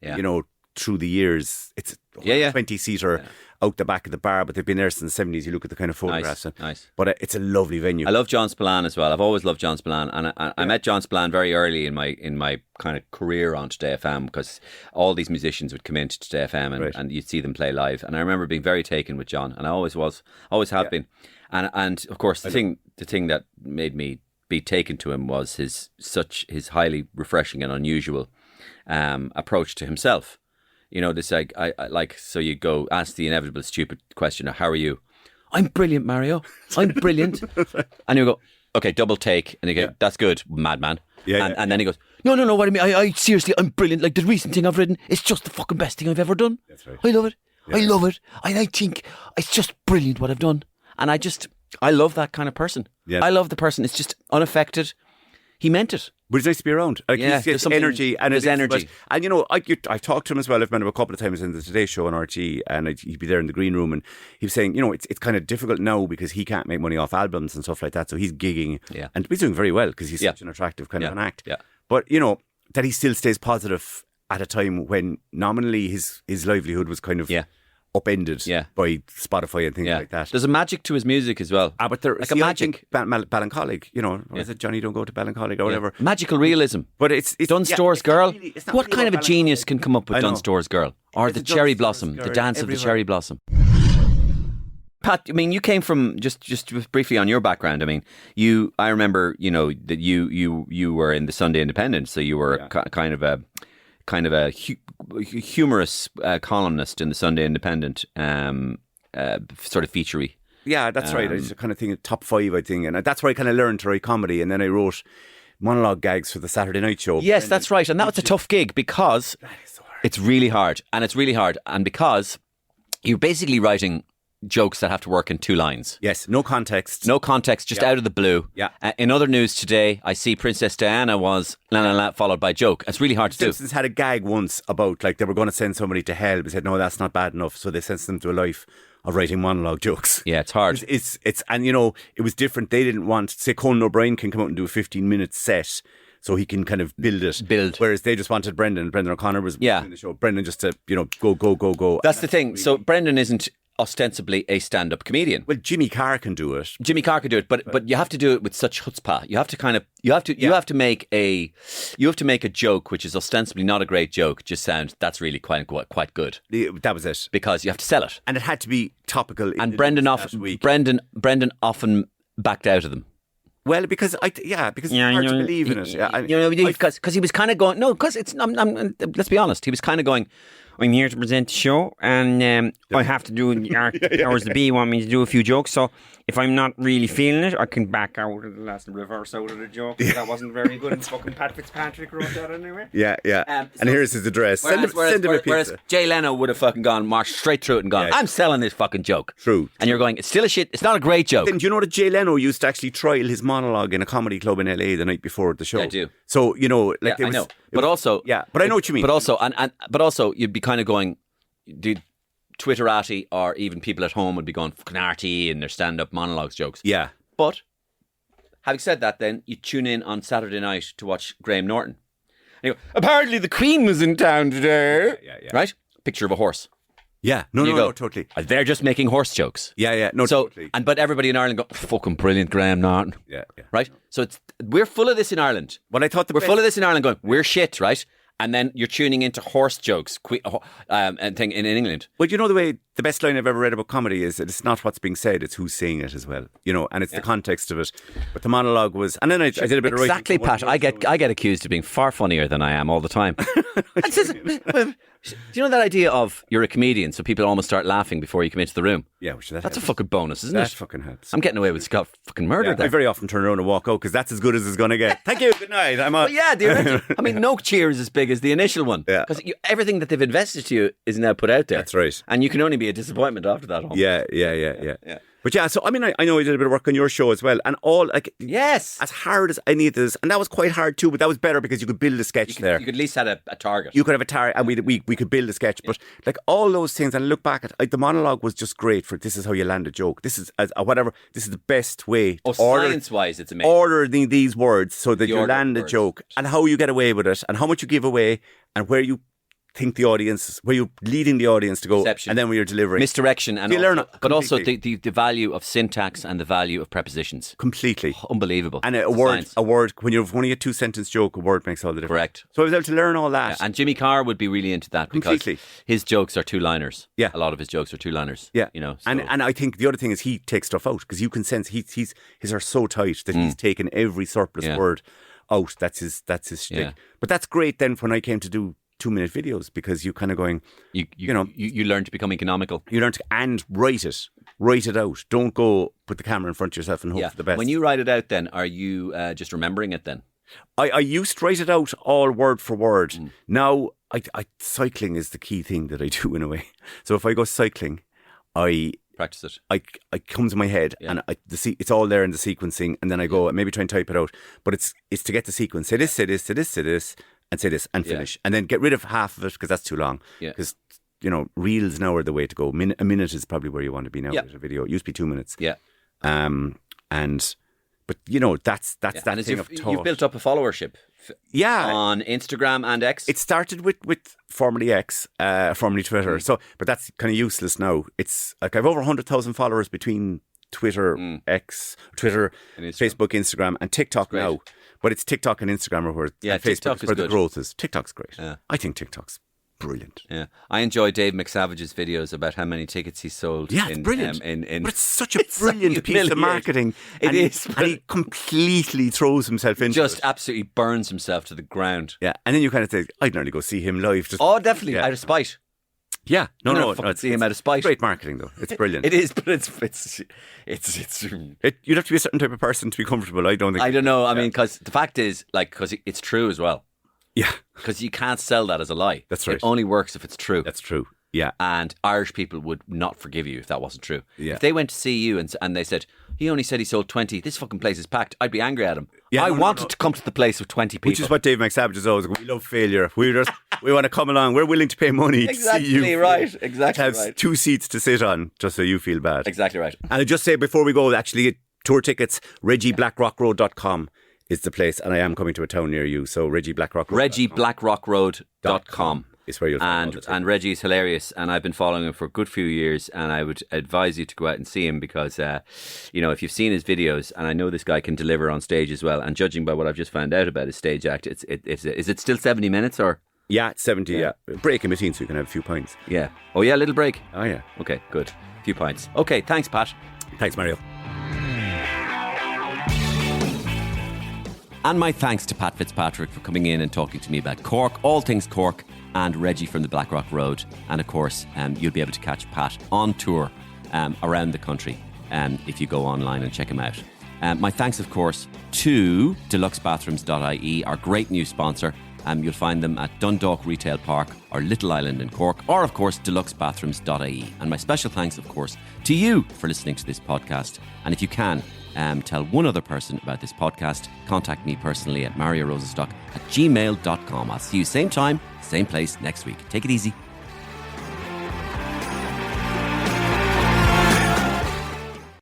through the years. It's Yeah. 20-seater out the back of the bar, but they've been there since the 70s. You look at the kind of photographs. Nice. But it's a lovely venue. I love John Spillane as well. I've always loved John Spillane, and I met John Spillane very early in my kind of career on Today FM, because all these musicians would come into Today FM and you'd see them play live. And I remember being very taken with John, and I always have been. And of course the thing that made me be taken to him was his highly refreshing and unusual approach to himself. You know, this like I like, so you go ask the inevitable stupid question, how are you? I'm brilliant, Mario. I'm brilliant. And you go, okay, double take, and you go, that's good, madman. And then he goes, no, what I mean, I seriously, I'm brilliant. Like the recent thing I've written, it's just the fucking best thing I've ever done. That's right. I love it. Yeah. I love it. I think it's just brilliant what I've done. And I love that kind of person. Yeah. I love the person. It's just unaffected. He meant it. But it's nice to be around. Like, there's energy. And there's energy. And, you know, I've talked to him as well. I've met him a couple of times in the Today Show on RT, and he'd be there in the green room, and he was saying, you know, it's kind of difficult now because he can't make money off albums and stuff like that, so he's gigging. Yeah. And he's doing very well because he's such an attractive kind of an act. Yeah. But, you know, that he still stays positive at a time when nominally his livelihood was kind of upended by Spotify and things like that. There's a magic to his music as well. But there, like a magic. Ballincollig, you know, is it Johnny Don't Go to Ballincollig or whatever? Magical realism. But it's Dunstore's Girl. Really, what kind of a genius can come up with Dunstore's Girl? Or the Cherry Blossom, the dance of the Cherry Blossom. Pat, I mean, you came from, just briefly on your background, I mean, I remember, you know, that you were in the Sunday Independent, so you were kind of a humorous columnist in the Sunday Independent, sort of featurey. Yeah, that's right. I just kind of think top 5, I think, and that's where I kind of learned to write comedy, and then I wrote monologue gags for the Saturday night show. Yes, that's right, and that was a tough gig because it's really hard, and because you're basically writing jokes that have to work in 2 lines. Yes, no context, just out of the blue. Yeah. In other news today, I see Princess Diana was la la la followed by joke. It's really hard to do. Simpsons had a gag once about like they were going to send somebody to hell, but said no, that's not bad enough, so they sent them to a life of writing monologue jokes. Yeah, it's hard. It's and you know, it was different. They didn't want, say, Conan O'Brien can come out and do a 15-minute set, so he can kind of build it. Whereas they just wanted Brendan O'Connor was doing the show. Brendan just to, you know, go. That's the thing. So Brendan isn't ostensibly a stand-up comedian. Well, Jimmy Carr can do it. But you have to do it with such chutzpah. You have to make a joke which is ostensibly not a great joke just sound that's really quite good. That was it. Because you have to sell it. And it had to be topical. And Brendan often backed out of them. Well, because it's hard to believe in it. Because he was kind of going, no, because it's, let's be honest, he was kind of going, I'm here to present the show, and I have to do powers the B want me to do a few jokes. So if I'm not really feeling it, I can back out of the last reverse out of the joke. That wasn't very good. And fucking Pat FitzPatrick wrote that anyway. Yeah. And here's his address. Send him a pizza. Whereas Jay Leno would have fucking marched straight through it and gone, I'm selling this fucking joke. True. And you're going, it's still a shit. It's not a great joke. Then do you know that Jay Leno used to actually trial his monologue in a comedy club in LA the night before the show? Yeah, I do. So you know, like I know. But also, but I know what you mean. But also, you'd be kind of going, dude, Twitterati or even people at home would be going fucking RTE and their stand-up monologues jokes. Yeah. But having said that, then you tune in on Saturday night to watch Graham Norton. And you go, apparently the Queen was in town today. Yeah. Right? Picture of a horse. Yeah. No, totally. They're just making horse jokes. Yeah. No, totally. But everybody in Ireland go, fucking brilliant, Graham Norton. Yeah. Right? So we're full of this in Ireland. Well, I thought we're full of this in Ireland going, we're shit, right? And then you're tuning into horse jokes and thing in England. Well, you know the best line I've ever read about comedy is that it's not what's being said, it's who's saying it as well. You know, and it's the context of it. But the monologue was, and then I did a bit of writing. Exactly, Pat. I get accused of being far funnier than I am all the time. Do you know that idea of you're a comedian, so people almost start laughing before you come into the room? Yeah, that's a fucking bonus, isn't it? That fucking helps. I'm getting away with Scott fucking murder there. I very often turn around and walk out because that's as good as it's going to get. Thank you, good night. I'm out. Well, I mean, no cheer is as big as the initial one. Yeah. Because everything that they've invested to you is now put out there. That's right. And you can only be a disappointment after that. Almost. Yeah. But yeah, so I mean, I know I did a bit of work on your show as well, and yes, as hard as I needed this, and that was quite hard too. But that was better because you could build a sketch there. You could at least have a target. You could have a target, and we could build a sketch. But like all those things, and I look back at the monologue was just great for this is how you land a joke. This is whatever. This is the best way. Science-wise, it's amazing. Ordering these words so that you land a joke, and how you get away with it, and how much you give away, and where you think the audience, where you're leading the audience to go, Perception. and then when you're delivering. Misdirection, and You learn also, it but also completely. the value of syntax and the value of prepositions. Completely. Unbelievable. And It's a word, science. when you've only a 2-sentence joke, a word makes all the difference. Correct. So I was able to learn all that. Yeah, and Jimmy Carr would be really into that because Completely. his jokes are two-liners. Yeah. A lot of his jokes are two-liners. Yeah, You know, and so- I think the other thing is he takes stuff out because you can sense his are so tight that he's taken every surplus Yeah. word out. That's his shtick. Yeah. But that's great then when I came to do 2-minute videos because you kind of going, you know, you learn to become economical. you learn to and write it out. Don't go put the camera in front of yourself and hope for the best. When you write it out, then are you just remembering it? Then I used to write it out all word for word. Now cycling is the key thing that I do in a way. So if I go cycling, I practice it. I comes in my head and it's all there in the sequencing, and then I go and maybe try and type it out. But it's to get the sequence. Say this, say this, say this, say this, and say this, and finish, and then get rid of half of it because that's too long. Yeah. Because reels now are the way to go. A minute is probably where you want to be now Yeah. with a video. It used to be 2 minutes. Yeah. But that's that And thing of thought. you've built up a followership. On Instagram and X. It started with formerly X, formerly Twitter. So, but that's kind of useless now. It's like I've over 100,000 followers between Twitter, Twitter, And Instagram. Facebook, Instagram, and TikTok Great. now. But it's TikTok and Instagram are where and TikTok Facebook is where the good. growth is. TikTok's great. Yeah. I think TikTok's brilliant. Yeah, I enjoy Dave McSavage's videos about how many tickets he sold. Yeah, it's brilliant. But it's such a brilliant piece of marketing. It is, and he completely throws himself into just it. absolutely burns himself to the ground. Yeah, and then you kind of think, I'd nearly go see him live. Just, Oh, definitely, Yeah. out of spite. Yeah, I'm gonna fucking see him out of spite. Great marketing though. It's brilliant. It is, but it's. You'd have to be a certain type of person to be comfortable. I don't think. I don't know. I mean, because the fact is, because it's true as well. Yeah, Because you can't sell that as a lie. That's right. It only works if it's true. that's true. Yeah, And Irish people would not forgive you if that wasn't true. Yeah. If they went to see you and they said, he only said he sold 20, this fucking place is packed, I'd be angry at him. Yeah, I no, no, wanted no. to come to the place with 20 people. which is what Dave McSavage is always. We love failure. We want to come along. We're willing to pay money to see you. Exactly right. To Exactly have right. 2 seats to sit on, just so you feel bad. Exactly right. And I just say before we go, actually, tour tickets, ReggieBlackrockRoad.com is the place, and I am coming to a town near you. So ReggieBlackrockRoad.com is where you'll find all the and Reggie's hilarious, and I've been following him for a good few years, and I would advise you to go out and see him because, if you've seen his videos, and I know this guy can deliver on stage as well, and judging by what I've just found out about his stage act, is it still 70 minutes or? Yeah, 70, yeah. Break in between so you can have a few pints. Yeah. Oh yeah, little break. Oh, yeah. Okay, good. A few pints. Okay, thanks, Pat. Thanks, Mario. And my thanks to Pat FitzPatrick for coming in and talking to me about Cork, all things Cork, and Reggie from the Blackrock Road. And of course, you'll be able to catch Pat on tour around the country if you go online and check him out. My thanks, of course, to deluxebathrooms.ie, our great new sponsor. You'll find them at Dundalk Retail Park or Little Island in Cork, or of course deluxebathrooms.ie. And my special thanks, of course, to you for listening to this podcast. And if you can, tell one other person about this podcast, contact me personally at mariorosenstock@gmail.com. I'll see you same time, same place next week. Take it easy.